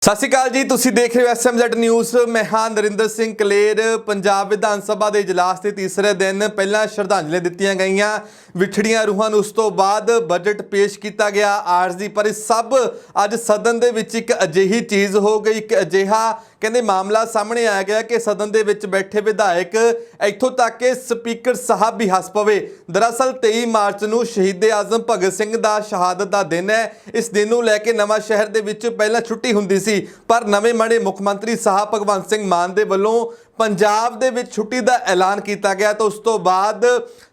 ਸਤਿ ਸ਼੍ਰੀ ਅਕਾਲ ਜੀ, ਤੁਸੀਂ ਦੇਖ ਰਹੇ ਹੋ SMZ ਨਿਊਜ਼। ਮੈਂ ਹਾਂ ਨਰਿੰਦਰ ਸਿੰਘ ਕਲੇਰ। ਪੰਜਾਬ ਵਿਧਾਨ ਸਭਾ ਦੇ ਇਜਲਾਸ ਦੇ ਤੀਸਰੇ ਦਿਨ ਪਹਿਲਾਂ ਸ਼ਰਧਾਂਜਲੀ ਦਿੱਤੀਆਂ ਗਈਆਂ ਵਿਛੜੀਆਂ ਰੂਹਾਂ ਨੂੰ। ਉਸ ਤੋਂ ਬਾਅਦ ਬਜਟ ਪੇਸ਼ ਕੀਤਾ ਗਿਆ ਆਰਜ਼ੀ। ਪਰ ਇਹ ਸਭ ਅੱਜ ਸਦਨ ਦੇ ਵਿੱਚ ਇੱਕ ਅਜਿਹੀ ਚੀਜ਼ ਹੋ ਗਈ, ਇੱਕ ਅਜਿਹਾ ਕਹਿੰਦੇ ਮਾਮਲਾ ਸਾਹਮਣੇ ਆ ਗਿਆ ਕਿ ਸਦਨ ਦੇ ਵਿੱਚ ਬੈਠੇ ਵਿਧਾਇਕ ਇੱਥੋਂ ਤੱਕ ਕਿ ਸਪੀਕਰ ਸਾਹਿਬ ਵੀ ਹੱਸ ਪਵੇ। ਦਰਅਸਲ 23 ਮਾਰਚ ਨੂੰ ਸ਼ਹੀਦ ਆਜ਼ਮ ਭਗਤ ਸਿੰਘ ਦਾ ਸ਼ਹਾਦਤ ਦਾ ਦਿਨ ਹੈ। ਇਸ ਦਿਨ ਨੂੰ ਲੈ ਕੇ ਨਵਾਂ ਸ਼ਹਿਰ ਦੇ ਵਿੱਚ ਪਹਿਲਾਂ ਛੁੱਟੀ ਹੁੰਦੀ ਸੀ, ਪਰ ਨਵੇਂ ਬਣੇ ਮੁੱਖ ਮੰਤਰੀ ਸਾਹਿਬ ਭਗਵੰਤ ਸਿੰਘ ਮਾਨ ਦੇ ਵੱਲੋਂ ਪੰਜਾਬ ਦੇ ਵਿੱਚ ਛੁੱਟੀ ਦਾ ਐਲਾਨ ਕੀਤਾ ਗਿਆ। ਤਾਂ ਉਸ ਤੋਂ ਬਾਅਦ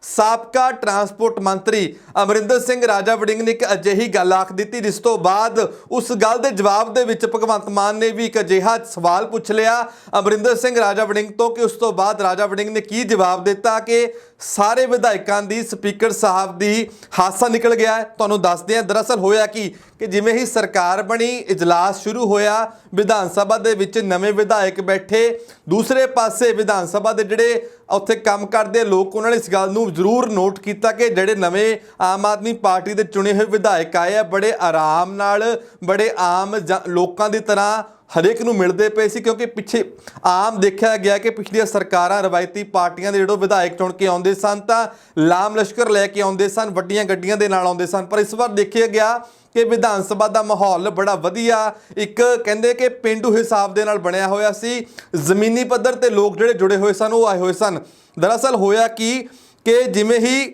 ਸਾਬਕਾ ਟਰਾਂਸਪੋਰਟ ਮੰਤਰੀ ਅਮਰਿੰਦਰ ਸਿੰਘ ਰਾਜਾ ਵੜਿੰਗ ਨੇ ਇੱਕ ਅਜਿਹੀ ਗੱਲ ਆਖ ਦਿੱਤੀ, ਜਿਸ ਤੋਂ ਬਾਅਦ ਉਸ ਗੱਲ ਦੇ ਜਵਾਬ ਦੇ ਵਿੱਚ ਭਗਵੰਤ ਮਾਨ ਨੇ ਵੀ ਇੱਕ ਅਜਿਹਾ ਸਵਾਲ ਪੁੱਛ ਲਿਆ ਅਮਰਿੰਦਰ ਸਿੰਘ ਰਾਜਾ ਵੜਿੰਗ ਤੋਂ ਕਿ ਉਸ ਤੋਂ ਬਾਅਦ ਰਾਜਾ ਵੜਿੰਗ ਨੇ ਕੀ ਜਵਾਬ ਦਿੱਤਾ ਕਿ ਸਾਰੇ ਵਿਧਾਇਕਾਂ ਦੀ ਸਪੀਕਰ ਸਾਹਿਬ ਦੀ ਹਾਸਾ ਨਿਕਲ ਗਿਆ ਹੈ। ਤੁਹਾਨੂੰ ਦੱਸਦੇ ਹਾਂ ਦਰਅਸਲ ਹੋਇਆ ਕਿ ਜਿਵੇਂ ਹੀ ਸਰਕਾਰ ਬਣੀ, ਇਜਲਾਸ ਸ਼ੁਰੂ ਹੋਇਆ, ਵਿਧਾਨ ਸਭਾ ਦੇ ਵਿੱਚ ਨਵੇਂ ਵਿਧਾਇਕ ਬੈਠੇ, ਦੂਸਰੇ ਪਾਸੇ ਵਿਧਾਨ ਸਭਾ ਦੇ ਜਿਹੜੇ ਉੱਥੇ ਕੰਮ ਕਰਦੇ ਲੋਕ ਉਹਨਾਂ ਨੇ ਇਸ ਗੱਲ ਨੂੰ ਜ਼ਰੂਰ ਨੋਟ ਕੀਤਾ ਕਿ ਜਿਹੜੇ ਨਵੇਂ ਆਮ ਆਦਮੀ ਪਾਰਟੀ ਦੇ ਚੁਣੇ ਹੋਏ ਵਿਧਾਇਕ ਆਏ ਆ, ਬੜੇ ਆਰਾਮ ਨਾਲ, ਬੜੇ ਆਮ ਲੋਕਾਂ ਦੀ ਤਰ੍ਹਾਂ ਹਰੇਕ ਨੂੰ ਮਿਲਦੇ ਪਏ ਸੀ। ਕਿਉਂਕਿ ਪਿੱਛੇ ਆਮ ਦੇਖਿਆ ਗਿਆ ਕਿ ਪਿਛਲੀਆਂ ਸਰਕਾਰਾਂ ਰਵਾਇਤੀ ਪਾਰਟੀਆਂ ਦੇ ਜਿਹੜੇ ਵਿਧਾਇਕ ਚੁਣ ਕੇ ਆਉਂਦੇ ਸਨ ਤਾਂ ਲਾਮ ਲਸ਼ਕਰ ਲੈ ਕੇ ਆਉਂਦੇ ਸਨ, ਵੱਡੀਆਂ ਗੱਡੀਆਂ ਦੇ ਨਾਲ ਆਉਂਦੇ ਸਨ। ਪਰ ਇਸ ਵਾਰ ਦੇਖਿਆ ਗਿਆ ਕਿ ਵਿਧਾਨ ਸਭਾ ਦਾ ਮਾਹੌਲ ਬੜਾ ਵਧੀਆ, ਇੱਕ ਕਹਿੰਦੇ ਕਿ ਪੇਂਡੂ ਹਿਸਾਬ ਦੇ ਨਾਲ ਬਣਿਆ ਹੋਇਆ ਸੀ। ਜ਼ਮੀਨੀ ਪੱਧਰ ਤੇ ਲੋਕ ਜਿਹੜੇ ਜੁੜੇ ਹੋਏ ਸਨ ਉਹ ਆਏ ਹੋਏ ਸਨ। ਦਰਅਸਲ ਹੋਇਆ ਕਿ ਜਿਵੇਂ ਹੀ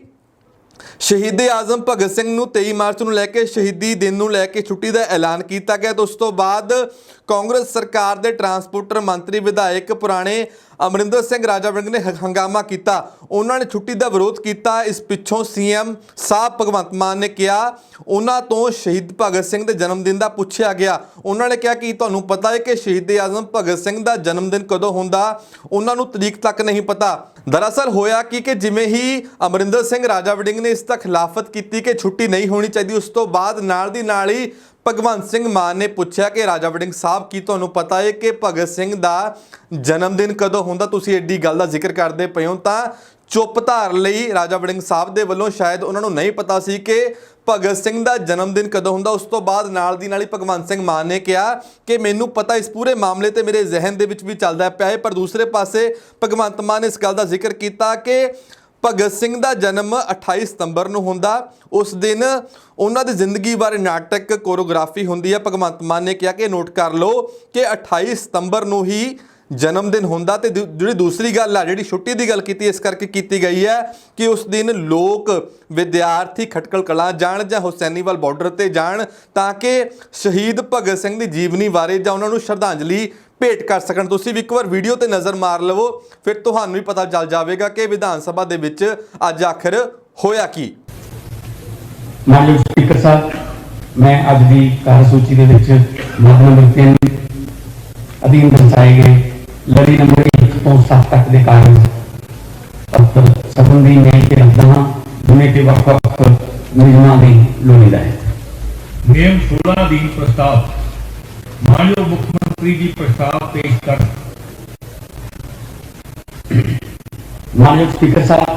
ਸ਼ਹੀਦ ਆਜ਼ਮ ਭਗਤ ਸਿੰਘ ਨੂੰ 23 ਮਾਰਚ ਨੂੰ ਲੈ ਕੇ ਸ਼ਹੀਦੀ ਦਿਨ ਨੂੰ ਲੈ ਕੇ ਛੁੱਟੀ ਦਾ ਐਲਾਨ ਕੀਤਾ ਗਿਆ ਤਾਂ ਉਸ ਤੋਂ ਬਾਅਦ ਕਾਂਗਰਸ ਸਰਕਾਰ ਦੇ ਟਰਾਂਸਪੋਰਟਰ ਮੰਤਰੀ ਵਿਧਾਇਕ ਪੁਰਾਣੇ ਅਮਰਿੰਦਰ ਸਿੰਘ ਰਾਜਾ ਵੜਿੰਗ ਨੇ ਹੰਗਾਮਾ ਕੀਤਾ। ਉਹਨਾਂ ਨੇ ਛੁੱਟੀ ਦਾ ਵਿਰੋਧ ਕੀਤਾ। ਇਸ ਪਿੱਛੋਂ CM ਸਾਹਿਬ ਭਗਵੰਤ ਮਾਨ ਨੇ ਕਿਹਾ, ਉਹਨਾਂ ਤੋਂ ਸ਼ਹੀਦ ਭਗਤ ਸਿੰਘ ਦੇ ਜਨਮ ਦਿਨ ਦਾ ਪੁੱਛਿਆ ਗਿਆ। ਉਹਨਾਂ ਨੇ ਕਿਹਾ ਕਿ ਤੁਹਾਨੂੰ ਪਤਾ ਹੈ ਕਿ ਸ਼ਹੀਦ ਆਜ਼ਮ ਭਗਤ ਸਿੰਘ ਦਾ ਜਨਮ ਦਿਨ ਕਦੋਂ ਹੁੰਦਾ, ਉਹਨਾਂ ਨੂੰ ਤਰੀਕ ਤੱਕ ਨਹੀਂ ਪਤਾ। ਦਰਅਸਲ ਹੋਇਆ ਕਿ ਜਿਵੇਂ ਹੀ ਅਮਰਿੰਦਰ ਸਿੰਘ ਰਾਜਾ ਵੜਿੰਗ ਨੇ ਇਸ ਦਾ ਖਿਲਾਫਤ ਕੀਤੀ ਕਿ ਛੁੱਟੀ ਨਹੀਂ ਹੋਣੀ ਚਾਹੀਦੀ, ਉਸ ਤੋਂ ਬਾਅਦ ਨਾਲ ਦੀ ਨਾਲ ਹੀ ਭਗਵੰਤ ਸਿੰਘ ਮਾਨ ਨੇ ਪੁੱਛਿਆ ਕਿ ਰਾਜਾ ਵੜਿੰਗ ਸਾਹਿਬ ਕੀ ਤੁਹਾਨੂੰ ਪਤਾ ਹੈ ਕਿ ਭਗਤ ਸਿੰਘ ਦਾ ਜਨਮ ਦਿਨ ਕਦੋਂ ਹੁੰਦਾ? ਤੁਸੀਂ ਐਡੀ ਗੱਲ ਦਾ ਜ਼ਿਕਰ ਕਰਦੇ ਪਏ ਹੋ। ਤਾਂ ਚੁੱਪ ਧਾਰ ਲਈ ਰਾਜਾ ਵੜਿੰਗ ਸਾਹਿਬ ਦੇ ਵੱਲੋਂ ਸ਼ਾਇਦ ਉਹਨਾਂ ਨੂੰ ਨਹੀਂ ਪਤਾ ਸੀ ਕਿ ਭਗਤ ਸਿੰਘ ਦਾ ਜਨਮ ਦਿਨ ਕਦੋਂ ਹੁੰਦਾ। ਉਸ ਤੋਂ ਬਾਅਦ ਨਾਲ ਦੀ ਨਾਲ ਹੀ ਭਗਵੰਤ ਸਿੰਘ ਮਾਨ ਨੇ ਕਿਹਾ ਕਿ ਮੈਨੂੰ ਪਤਾ ਇਸ ਪੂਰੇ ਮਾਮਲੇ ਤੇ ਮੇਰੇ ਜ਼ਿਹਨ ਦੇ ਵਿੱਚ ਵੀ ਚੱਲਦਾ ਪਿਆ ਹੈ। ਪਰ ਦੂਸਰੇ ਪਾਸੇ ਭਗਵੰਤ ਮਾਨ ਨੇ ਇਸ ਗੱਲ ਦਾ ਜ਼ਿਕਰ ਕੀਤਾ ਕਿ ਭਗਤ ਸਿੰਘ ਦਾ ਜਨਮ 28 ਸਤੰਬਰ ਨੂੰ ਹੁੰਦਾ। ਉਸ ਦਿਨ ਉਹਨਾਂ ਦੀ ਜ਼ਿੰਦਗੀ ਬਾਰੇ ਨਾਟਕ ਕੋਰੀਓਗ੍ਰਾਫੀ ਹੁੰਦੀ ਹੈ। ਭਗਵੰਤ ਮਾਨ ਨੇ ਕਿਹਾ ਕਿ ਨੋਟ ਕਰ ਲਓ ਕਿ 28 ਸਤੰਬਰ ਨੂੰ ਹੀ ਜਨਮ ਦਿਨ ਹੁੰਦਾ। ਤੇ ਜਿਹੜੀ ਦੂਸਰੀ ਗੱਲ ਆ, ਜਿਹੜੀ ਛੁੱਟੀ ਦੀ ਗੱਲ ਕੀਤੀ, ਇਸ ਕਰਕੇ ਕੀਤੀ ਗਈ ਹੈ ਕਿ ਉਸ ਦਿਨ ਲੋਕ ਵਿਦਿਆਰਥੀ ਖਟਕਲ ਕਲਾਂ ਜਾਣ ਜਾਂ ਹੁਸੈਨੀਵਾਲ ਬਾਰਡਰ ਤੇ ਜਾਣ ਤਾਂ ਕਿ ਸ਼ਹੀਦ ਭਗਤ ਸਿੰਘ ਦੀ ਜੀਵਨੀ ਬਾਰੇ ਜਾਂ ਉਹਨਾਂ ਨੂੰ ਸ਼ਰਧਾਂਜਲੀ ਭੇਟ ਕਰ ਸਕਣ। ਤੁਸੀਂ ਵੀ ਇੱਕ ਵਾਰ ਵੀਡੀਓ ਤੇ ਨਜ਼ਰ ਮਾਰ ਲਵੋ, ਫਿਰ ਤੁਹਾਨੂੰ ਵੀ ਪਤਾ ਚੱਲ ਜਾਵੇਗਾ ਕਿ ਵਿਧਾਨ ਸਭਾ ਦੇ ਵਿੱਚ ਅੱਜ ਆਖਰ ਹੋਇਆ ਕੀ। ਮਾਨਯੋਗ ਸਪੀਕਰ ਸਾਹਿਬ, ਮੈਂ ਅੱਜ ਦੀ ਕਾਰਜਸੂਚੀ ਦੇ ਵਿੱਚ ਮੱਦ ਨੰਬਰ 3 ਅਧੀਨ ਦਰਸਾਏ ਗਏ ਲੜੀ ਨੰਬਰ 1 ਤੋਂ 7 ਤੱਕ ਦੇ ਕਾਰਜ ਪੱਤਰ ਸਦਨ ਦੀ ਮੇਜ਼ ਤੇ ਰੱਖਦਾ ਹਾਂ। ਦੁਨੇ ਤੇ ਵੱਖ-ਵੱਖ ਨਿਯਮਾਂ ਦੀ ਲੋੜੀਂਦਾ ਹੈ। ਨਿਯਮ 16 ਅਧੀਨ ਪ੍ਰਸਤਾਵ ਮਾਨਯੋਗ ਮੁੱਖ ਮੰਤਰੀ ਜੀ ਪ੍ਰਸਤਾਵ ਪੇਸ਼ ਕਰ। माननीय स्पीकर साहब,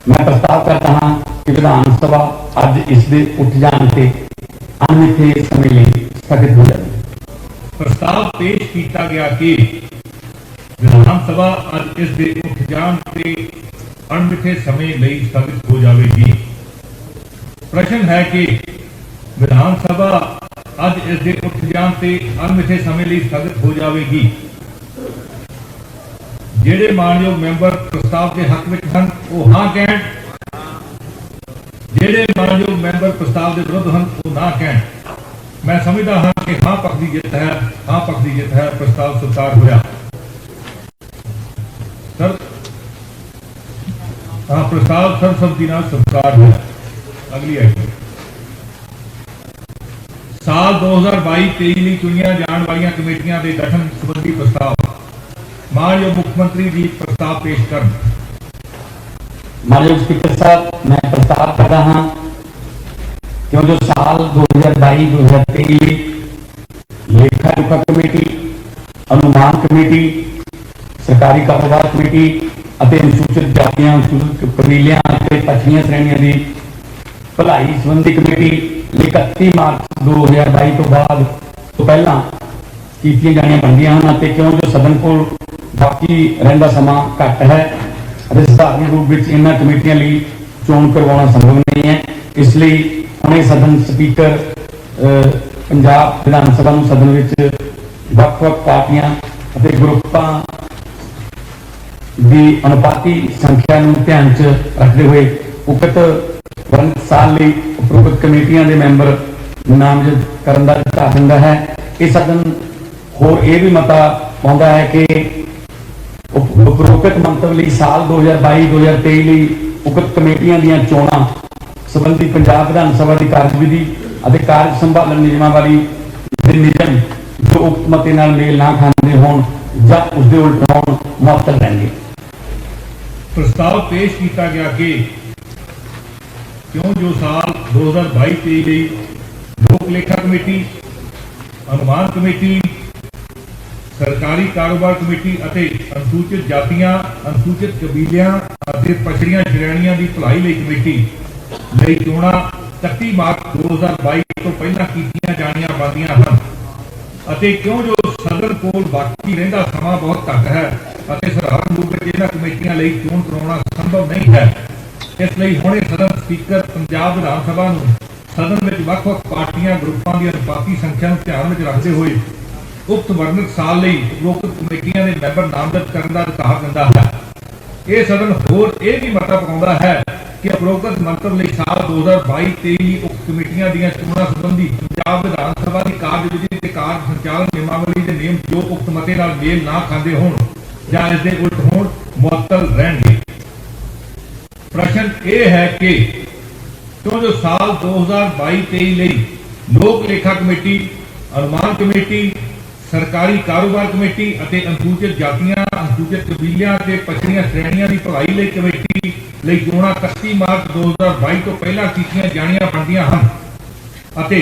मैं प्रस्ताव करता हाँ कि विधान सभा अज इसके उठ जाने से अनमिथे समय लिए स्थगित हो जाए। प्रस्ताव पेश किया गया कि विधान सभा अज इसके उठ जाने से अनमिथे समय लिए स्थगित हो जाएगी। प्रश्न है कि विधान सभा अज इसके उठ जाने से अनमिथे समय लिए स्थगित हो जाएगी। ਜਿਹੜੇ ਮਾਨਯੋਗ ਮੈਂਬਰ ਪ੍ਰਸਤਾਵ ਦੇ ਹੱਕ ਵਿੱਚ ਹਨ ਉਹ ਹਾਂ ਕਹਿਣ, ਜਿਹੜੇ ਮਾਨਯੋਗ ਮੈਂਬਰ ਪ੍ਰਸਤਾਵ ਦੇ ਵਿਰੁੱਧ ਹਨ ਉਹ ਨਾ ਕਹਿਣ। ਮੈਂ ਸਮਝਦਾ ਹਾਂ ਕਿ ਹਾਂ ਪੱਖ ਦੀ ਜਿੱਤ ਹੈ, ਹਾਂ ਪੱਖ ਦੀ ਜਿੱਤ ਹੈ। ਪ੍ਰਸਤਾਵ ਸਵੀਕਾਰ ਹੋਇਆ। ਸਰ ਪ੍ਰਸਤਾਵ ਸਰਬਸੰਮਤੀ ਨਾਲ ਸਵੀਕਾਰ ਹੋਇਆ। ਅਗਲੀ ਆਈਟਮ ਸਾਲ 2022-23 ਲਈ ਚੁਣੀਆਂ ਜਾਣ ਵਾਲੀਆਂ ਕਮੇਟੀਆਂ ਦੇ ਗਠਨ ਸੰਬੰਧੀ ਪ੍ਰਸਤਾਵ मानयोग मुख्यमंत्री जी प्रस्ताव पेश कर। मानयोग स्पीकर साहब, मैं प्रस्ताव करता हाँ कि जो साल 2022-2023 लेखा जोखा कमेटी, अनुमान कमेटी, सरकारी कारोबार कमेटी ਅਤੇ अनुसूचित जातियां, अनुसूचित कबीलियां ਅਤੇ ਪਛੜੀਆਂ श्रेणियां ਦੀ ਭਲਾਈ ਸੰਬੰਧੀ ਕਮੇਟੀ 31 ਮਾਰਚ 2022 ਤੋਂ ਬਾਅਦ ਤੋਂ ਪਹਿਲਾਂ ਕੀਤੀਆਂ ਜਾਣੀਆਂ ਬਣਦੀਆਂ ਹਨ ਅਤੇ ਕਿਉਂ ਜੋ ਸਦਨ ਕੋਲ ਬਾਕੀ ਰਹਿੰਦਾ ਸਮਾਂ ਘੱਟ ਹੈ ਅਤੇ ਸਧਾਰਨ ਰੂਪ ਵਿੱਚ ਇਹਨਾਂ ਕਮੇਟੀਆਂ ਲਈ ਚੋਣ ਕਰਵਾਉਣਾ ਸੰਭਵ ਨਹੀਂ ਹੈ, ਇਸ ਲਈ ਹੁਣੇ ਸਦਨ ਸਪੀਕਰ ਪੰਜਾਬ ਵਿਧਾਨ ਸਭਾ ਨੂੰ ਸਦਨ ਵਿੱਚ ਵੱਖ-ਵੱਖ ਪਾਰਟੀਆਂ ਅਤੇ ਗਰੁੱਪਾਂ ਦੀ ਅਨੁਪਾਤੀ ਸੰਖਿਆ ਨੂੰ ਧਿਆਨ 'ਚ ਰੱਖਦੇ ਹੋਏ ਉਕਤ ਵਰਨਿਤ ਸਾਲ ਲਈ ਉਪਰੋਕਤ ਕਮੇਟੀਆਂ ਦੇ ਮੈਂਬਰ ਨਾਮਜ਼ਦ ਕਰਨ ਦਾ ਅਧਿਕਾਰ ਦਿੰਦਾ ਹੈ। ਇਹ ਸਦਨ ਹੋਰ ਇਹ ਵੀ ਮਤਾ ਪਾਉਂਦਾ ਹੈ ਕਿ ਉਪਰੋਕਤ ਮੰਤਵ ਲਈ ਸਾਲ 2022-2023 ਲਈ ਉਕਤ ਕਮੇਟੀਆਂ ਦੀਆਂ ਚੋਣਾਂ ਸੰਬੰਧੀ ਪੰਜਾਬ ਵਿਧਾਨ ਸਭਾ ਦੀ ਕਾਰਜਵਿਧੀ ਅਤੇ ਕਾਰਜ ਸੰਭਾਲਣ ਨਿਯਮਾਵਲੀ ਦੇ ਨਿਯਮ ਜੋ ਉਕਤ ਮਤੇ ਨਾਲ ਮੇਲ ਨਾ ਖਾਂਦੇ ਹੋਣ ਜਾਂ ਉਸ ਦੇ ਉਲਟ ਹੋਣ ਮੁਅੱਤਲ ਰਹਿਣਗੇ। प्रस्ताव पेश किया गया कि क्यों जो साल 2022-23 ਲਈ ਲੋਕ ਲੇਖਾ ਕਮੇਟੀ, ਅਨੁਮਾਨ ਕਮੇਟੀ, ਸਰਕਾਰੀ ਕਾਰੋਬਾਰ ਕਮੇਟੀ ਅਤੇ ਅਨੁਸੂਚਿਤ ਜਾਤੀਆਂ, ਅਨੁਸੂਚਿਤ ਕਬੀਲਿਆਂ ਅਤੇ ਪਛੜੀਆਂ ਸ਼੍ਰੇਣੀਆਂ ਦੀ ਭਲਾਈ ਲਈ ਕਮੇਟੀ ਲਈ ਚੋਣਾਂ 31 ਮਾਰਚ 2022 ਤੋਂ ਪਹਿਲਾਂ ਕੀਤੀਆਂ ਜਾਣੀਆਂ ਬਣਦੀਆਂ ਹਨ ਅਤੇ ਕਿਉਂ ਜੋ ਸਦਨ ਕੋਲ ਬਾਕੀ ਰਹਿੰਦਾ ਸਮਾਂ ਬਹੁਤ ਘੱਟ ਹੈ ਅਤੇ ਸਧਾਰਨ ਰੂਪ ਵਿੱਚ ਇਹਨਾਂ ਕਮੇਟੀਆਂ ਲਈ ਚੋਣ ਕਰਵਾਉਣਾ ਸੰਭਵ ਨਹੀਂ ਹੈ, ਇਸ ਲਈ ਹੁਣੇ ਸਦਨ ਸਪੀਕਰ ਪੰਜਾਬ ਵਿਧਾਨ ਸਭਾ ਨੂੰ ਸਦਨ ਵਿੱਚ ਵੱਖ-ਵੱਖ ਪਾਰਟੀਆਂ ਗਰੁੱਪਾਂ ਦੀ ਅਨੁਪਾਤੀ ਸੰਖਿਆ ਨੂੰ ਧਿਆਨ ਵਿੱਚ ਰੱਖਦੇ ਹੋਏ ਉਕਤ ਵਰਨਿਤ ਸਾਲ ਲਈ ਉਪਰੋਕਤ ਕਮੇਟੀਆਂ ਦੇ ਮੈਂਬਰ ਨਾਮਜ਼ਦ ਕਰਨ ਦਾ ਅਧਿਕਾਰ ਦਿੰਦਾ ਹੈ। ਇਹ ਸਦਨ ਹੋਰ ਇਹ ਵੀ ਮਤਾ ਪਾਉਂਦਾ ਹੈ ਕਿ ਉਪਰੋਕਤ ਮੰਤਵ ਲਈ ਸਾਲ 2022-23 ਲਈ ਉਕਤ ਕਮੇਟੀਆਂ ਦੀਆਂ ਚੋਣਾਂ ਸੰਬੰਧੀ ਪੰਜਾਬ ਵਿਧਾਨ ਸਭਾ ਦੀ ਕਾਰਜਵਿਧੀ ਤੇ ਕਾਰਜ ਸੰਚਾਲਨ ਨਿਯਮਾਵਲੀ ਦੇ ਨਿਯਮ ਜੋ ਉਕਤ ਮਤੇ ਨਾਲ ਮੇਲ ਨਾ ਖਾਂਦੇ ਹੋਣ ਜਾਂ ਇਸ ਦੇ ਉਲਟ ਹੋਣ ਮੁਅੱਤਲ ਰਹਿਣਗੇ। ਪ੍ਰਸ਼ਨ ਇਹ ਹੈ ਕਿ ਕਿਉਂ ਜੋ ਸਾਲ 2022-23 ਲਈ ਲੋਕ ਲੇਖਾ ਕਮੇਟੀ, ਅਨੁਮਾਨ ਕਮੇਟੀ, ਸਰਕਾਰੀ ਕਾਰੋਬਾਰ ਕਮੇਟੀ ਅਤੇ ਅਨੁਸੂਚਿਤ ਜਾਤੀਆਂ, ਅਨੁਸੂਚਿਤ ਕਬੀਲਿਆਂ ਤੇ ਪਛੜੀਆਂ ਸ਼੍ਰੇਣੀਆਂ ਦੀ ਭਲਾਈ ਲਈ ਕਮੇਟੀ ਲਈ ਚੋਣਾਂ 31 ਮਾਰਚ 2022 ਤੋਂ ਪਹਿਲਾਂ ਕੀਤੀਆਂ ਜਾਣੀਆਂ ਬਣਦੀਆਂ ਹਨ ਅਤੇ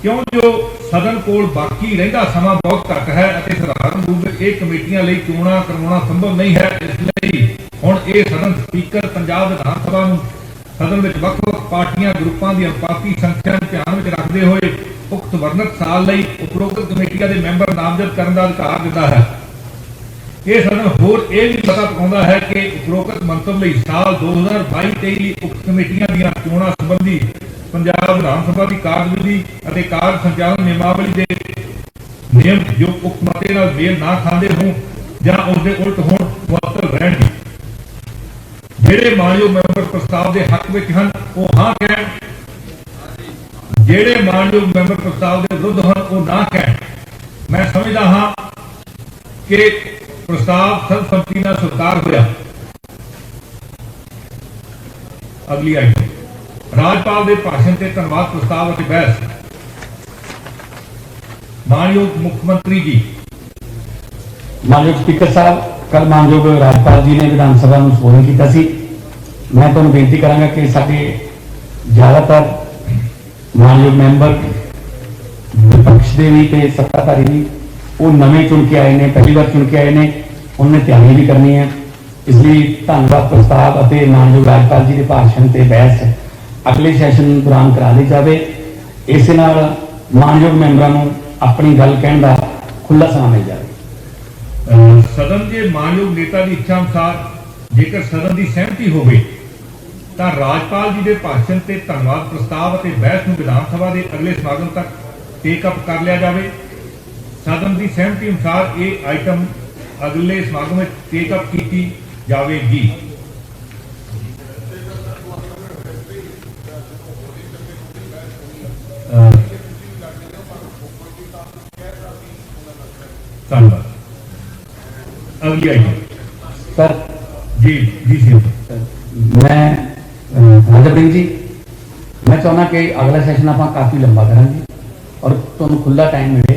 ਕਿਉਂ ਜੋ ਸਦਨ ਕੋਲ ਬਾਕੀ ਰਹਿੰਦਾ ਸਮਾਂ ਬਹੁਤ ਘੱਟ ਹੈ ਅਤੇ ਸਧਾਰਨ ਰੂਪ ਵਿੱਚ ਇਹ ਕਮੇਟੀਆਂ ਲਈ ਚੋਣਾਂ ਕਰਵਾਉਣਾ ਸੰਭਵ ਨਹੀਂ ਹੈ, ਇਸ ਲਈ ਹੁਣ ਇਹ ਸਦਨ ਸਪੀਕਰ ਪੰਜਾਬ ਵਿਧਾਨ ਸਭਾ ਨੂੰ ਸਦਨ ਵਿੱਚ ਵੱਖ-ਵੱਖ ਪਾਰਟੀਆਂ ਗਰੁੱਪਾਂ ਦੀ ਅਨੁਪਾਤੀ ਸੰਖਿਆ ਨੂੰ ਧਿਆਨ ਵਿੱਚ ਰੱਖਦੇ ਹੋਏ ਉਕਤ ਵਰਨਿਤ ਸਾਲ ਲਈ ਉਪਰੋਕਤ ਕਮੇਟੀਆਂ ਦੇ ਮੈਂਬਰ ਨਾਮਜ਼ਦ ਕਰਨ ਦਾ ਅਧਿਕਾਰ ਦਿੰਦਾ ਹੈ। ਇਹ ਸਦਨ ਹੋਰ ਇਹ ਵੀ ਪਤਾ ਪਾਉਂਦਾ ਹੈ ਕਿ ਉਪਰੋਕਤ ਮੰਤਵ ਲਈ ਸਾਲ 2022-23 ਲਈ ਉਕਤ ਕਮੇਟੀਆਂ ਦੀਆਂ ਚੋਣਾਂ ਸੰਬੰਧੀ ਪੰਜਾਬ ਵਿਧਾਨ ਸਭਾ ਦੀ ਕਾਰਜਵਿਧੀ ਅਤੇ ਕਾਰਜ ਸੰਚਾਲਨ ਨਿਯਮਾਵਲੀ ਦੇ ਨਿਯਮ ਜੋ ਉਕਤ ਮਤੇ ਨਾਲ ਮੇਲ ਨਾ ਖਾਂਦੇ ਹੋਣ ਜਾਂ ਉਸ ਦੇ ਉਲਟ ਹੋਣ ਮੁਅੱਤਲ ਰਹਿਣਗੇ। ਜਿਹੜੇ ਮਾਨਯੋਗ ਮੈਂਬਰ ਪ੍ਰਸਤਾਵ ਦੇ ਹੱਕ ਵਿੱਚ ਹਨ ਉਹ ਹਾਂ ਕਹਿਣ, ਜਿਹੜੇ ਮਾਨਯੋਗ ਮੈਂਬਰ ਪ੍ਰਸਤਾਵ ਦੇ ਵਿਰੁੱਧ ਹਨ ਉਹ ਨਾ ਕਹਿਣ। ਮੈਂ ਸਮਝਦਾ ਹਾਂ ਕਿ ਪ੍ਰਸਤਾਵ ਸਰਬਸੰਮਤੀ ਨਾਲ ਸਵੀਕਾਰ ਹੋਇਆ। ਅਗਲੀ ਆਈਟਮ ਰਾਜਪਾਲ ਦੇ ਭਾਸ਼ਣ ਤੇ ਧੰਨਵਾਦ ਪ੍ਰਸਤਾਵ ਅਤੇ ਬਹਿਸ। ਮਾਨਯੋਗ ਮੁੱਖ ਮੰਤਰੀ ਜੀ। ਮਾਨਯੋਗ ਸਪੀਕਰ ਸਾਹਿਬ, ਕੱਲ ਮਾਨਯੋਗ ਰਾਜਪਾਲ ਜੀ ਨੇ ਵਿਧਾਨ ਸਭਾ ਨੂੰ ਸੰਬੋਧਨ ਕੀਤਾ ਸੀ। ਮੈਂ ਤੁਹਾਨੂੰ ਬੇਨਤੀ ਕਰਾਂਗਾ ਕਿ ਸਾਡੇ ਜ਼ਿਆਦਾਤਰ ਮਾਨਯੋਗ ਮੈਂਬਰ ਵਿਪਕਸ਼ ਦੇ ਵੀ ਤੇ ਸੱਤਾਧਾਰੀ ਵੀ ਉਹ ਨਵੇਂ ਚੁਣ ਕੇ ਆਏ ਨੇ, ਪਹਿਲੀ ਵਾਰ ਚੁਣ ਕੇ ਆਏ ਨੇ, ਉਹਨੇ ਤਿਆਰੀ ਵੀ ਕਰਨੀ ਹੈ। ਇਸ ਲਈ ਧੰਨਵਾਦ ਪ੍ਰਸਤਾਵ ਅਤੇ ਮਾਨਯੋਗ ਰਾਜਪਾਲ ਜੀ ਦੇ ਭਾਸ਼ਣ ਤੇ ਬਹਿਸ ਅਗਲੇ ਸੈਸ਼ਨ ਦੌਰਾਨ ਕਰਾ ਲਈ ਜਾਵੇ। ਇਸੇ ਨਾਲ ਮਾਨਯੋਗ ਮੈਂਬਰਾਂ ਨੂੰ ਆਪਣੀ ਗੱਲ ਕਹਿਣ ਦਾ ਖੁੱਲ੍ਹਾ ਸਮਾਂ ਮਿਲ ਜਾਵੇ। ਸਦਨ ਦੇ ਮਾਨਯੋਗ ਨੇਤਾ ਦੀ ਇੱਛਾ ਅਨੁਸਾਰ ਜੇਕਰ ਸਦਨ ਦੀ ਸਹਿਮਤੀ ਹੋਵੇ ਤਾਂ ਰਾਜਪਾਲ ਜੀ ਦੇ ਭਾਸ਼ਣ ਤੇ ਧੰਨਵਾਦ ਪ੍ਰਸਤਾਵ ਅਤੇ ਬਹਿਸ ਨੂੰ ਵਿਧਾਨ ਸਭਾ ਦੇ ਅਗਲੇ ਸਮਾਗਮ ਤੱਕ ਟੇਕ ਅਪ ਕਰ ਲਿਆ ਜਾਵੇ। ਸਦਨ ਦੀ ਸਹਿਮਤੀ ਅਨੁਸਾਰ ਇਹ ਆਈਟਮ ਅਗਲੇ ਸਮਾਗਮ ਵਿੱਚ ਟੇਕ ਅਪ ਕੀਤੀ ਜਾਵੇਗੀ। ਧੰਨਵਾਦ। अगली आइए सर। जी जी सर। मैं राजा सिंह जी, मैं चाहना कि अगला सैशन आप काफ़ी लंबा करांगे और तुहानू खुला टाइम मिले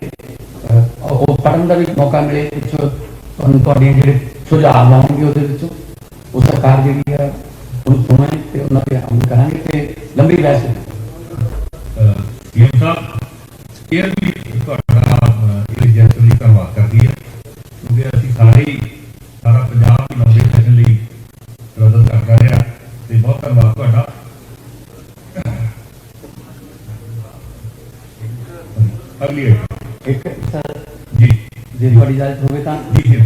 और पढ़न का भी मौका मिले, जो सुझाव आउणगे वो सरकार जी सुने तो उन्होंने अमल करांगे तो लंबी बहस सीएम साहब केयर भी धन्यवाद करती है क्योंकि ਅਸੀਂ ਸਾਰੇ ਸਾਰਾ ਪੰਜਾਬ ਦੀ ਲੰਬੇ ਸੈਸ਼ਨ ਲਈ ਪ੍ਰਦਰਸ਼ਨ ਕਰ ਰਹੇ ਹਾਂ ਤੇ ਬਹੁਤ ਧੰਨਵਾਦ ਤੁਹਾਡਾ। ਅਗਲੀ एक सर जी जे थोड़ी इजाजत होवे तां जी जी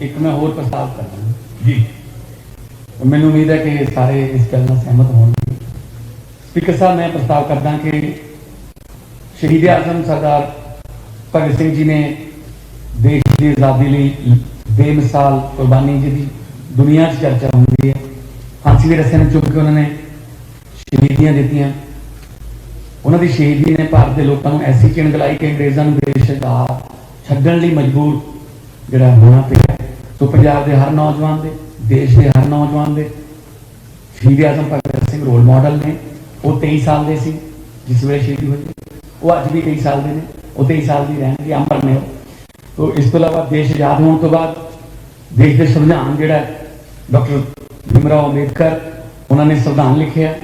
एक मैं होर प्रस्ताव करना। जी मैनूं उम्मीद है कि सारे इस गल नाल सहमत होणगे। स्पीकर साहब, मैं प्रस्ताव करदा कि शहीद आजम सरदार भगत सिंह जी ने देश की आज़ादी लिए बेमिसाल कुर्बानी जी दुनिया च चर्चा होंगी है। फांसी के रस्से चुभ के उन्होंने शहीदियां दित्तियां। उन्होंने शहीदी ने भारत के लोगों को ऐसी चिणग लाई कि अंग्रेजों को देश आज़ाद छड्डण लई मजबूर जिहड़ा होना पिया। तो पंजाब के हर नौजवान दे, देश के हर नौजवान दे शहीद आजम भगत सिंह रोल मॉडल ने। वो 23 साल के सी जिस वे शहीदी हुई, वो अज भी 23 साल के ने, वो 23 साल की रहने अमर ने। तो इस तो इलावा देश आज़ाद होने तो बाद देश के संविधान जिहड़ा डॉक्टर भीमराव अंबेडकर उन्होंने संविधान लिखे है,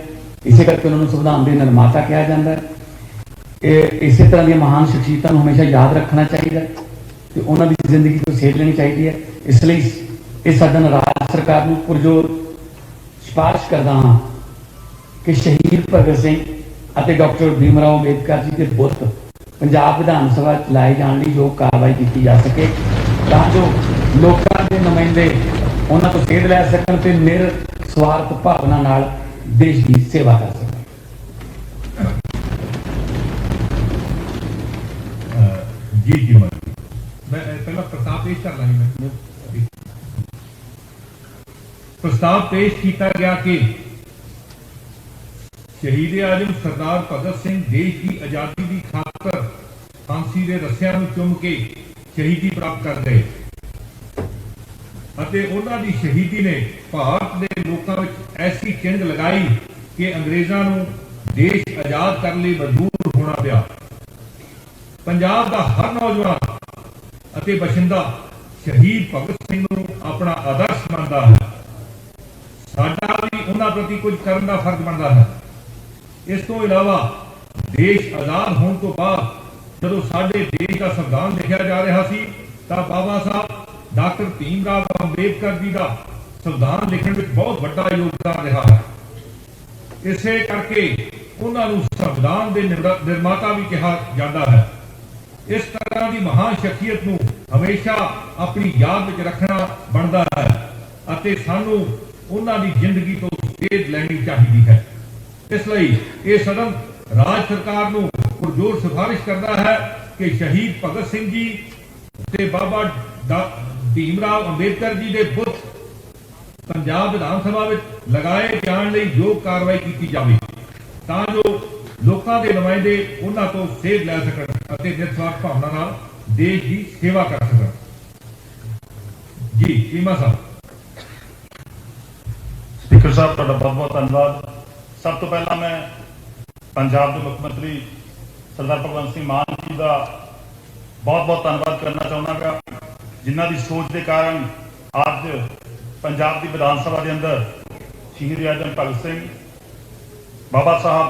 इसे करके उन्होंने संविधान के निर्माता कहा जाता है। इस तरह दी महान शख्सियतों को हमेशा याद रखना चाहिए कि उन्होंने जिंदगी को सेध लेनी चाहिए। इसलिए इस सदन राज सरकार को पुरजोर सिफारिश करता हाँ कि शहीद भगत सिंह और डॉक्टर भीमराव अंबेडकर जी के बुत पंजाब विधान सभा लाए जाने की योग कार्रवाई की जा सके, ताकि जो लोगों के नुमाइंदे उन्होंने तो सेध लै सकन ते निरस्वार्थ भावना नाल देश की सेवा कर सकन। जी जी मैं पहला प्रस्ताव पेश कर लांगी। मैं प्रस्ताव पेश किया गया कि शहीद आजम सरदार भगत सिंह देश की आजादी की खातर फांसी के रस्सिਆਂ ਨੂੰ ਚੁੰਮ के शहीदी प्राप्त कर गए ਅਤੇ ਉਹਨਾਂ ਦੀ ਸ਼ਹੀਦੀ ਨੇ ਭਾਰਤ ਦੇ ਲੋਕਾਂ ਵਿੱਚ ਐਸੀ ਚਿੰਨ੍ਹ ਲਗਾਈ ਕਿ ਅੰਗਰੇਜ਼ਾਂ ਨੂੰ ਦੇਸ਼ ਆਜ਼ਾਦ ਕਰਨ ਲਈ ਮਜਬੂਰ ਹੋਣਾ ਪਿਆ। ਪੰਜਾਬ ਦਾ ਹਰ ਨੌਜਵਾਨ ਅਤੇ ਬਸ਼ਿੰਦਾ ਸ਼ਹੀਦ ਭਗਤ ਸਿੰਘ ਨੂੰ ਆਪਣਾ ਆਦਰਸ਼ ਮੰਨਦਾ ਹੈ। ਸਾਡਾ ਵੀ ਉਹਨਾਂ ਪ੍ਰਤੀ ਕੁਝ ਕਰਨ ਦਾ ਫਰਜ਼ ਬਣਦਾ ਹੈ। ਇਸ ਤੋਂ ਇਲਾਵਾ ਦੇਸ਼ ਆਜ਼ਾਦ ਹੋਣ ਤੋਂ ਬਾਅਦ ਜਦੋਂ ਸਾਡੇ ਦੇਸ਼ ਦਾ ਸੰਵਿਧਾਨ ਲਿਖਿਆ ਜਾ ਰਿਹਾ ਸੀ ਤਾਂ ਬਾਬਾ ਸਾਹਿਬ डॉक्टर भीमराव अंबेडकर जी का संविधान लिखने में बहुत बड़ा योगदान रहा है। इसे करके उन्होंने संविधान के निर्माता भी कहा जाता है। इस तरह की महान शख्सियत को हमेशा अपनी याद में रखना बनता है और सानू उन्होंने जिंदगी तो सेध लैनी चाहिए है। इसलिए ये सदन राज सरकार को पुरजोर सिफारिश करता है कि शहीद भगत सिंह जी ते बाबा भीमराव अंबेडकर जी के बुत पंजाब विधान सभा में लगाए जाने लई योग कार्रवाई की जाए, तां जो लोगों के नुमाइंदे उन्हां तो सेध लै सकन अते निस्वार्थ भावना नाल देश की सेवा कर सकन। जी चीमा साहब। स्पीकर साहब तुहाडा बहुत बहुत धन्यवाद। सब तो पहला मैं पंजाब के मुख्यमंत्री सरदार भगवंत सिंह मान जी का बहुत बहुत धन्यवाद करना चाहूँगा, जिन्हों की सोच के कारण अज पंजाब की विधान सभा के अंदर शहीद आजम भगत सिंह बाबा साहब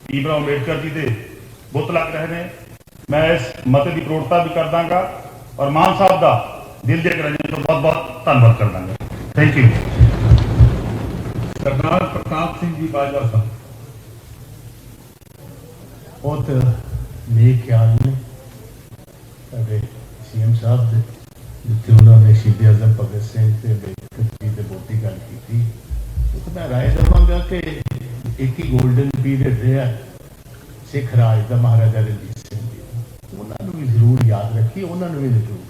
भीमराव अंबेडकर जी के बुत लग रहे हैं। मैं इस मते की प्रौढ़ता भी कर दांगा और मान साहब का दिल के गराइयों तो बहुत बहुत धन्यवाद कर दांगा। Thank you. सरदार प्रताप सिंह जी बाजवा साहब। बहुत नेक ख्याल ने सीएम साहब जिथे उन्होंने शहीद आजम भगत सिंह से अंबेडकर जी के बहुत ही गल की, तो मैं राय देवांगा कि एक ही गोल्डन पीरियड रहा सिख राज का महाराजा रणजीत सिंह जी, उन्होंने भी जरूर याद रखिए, उन्होंने भी जरूर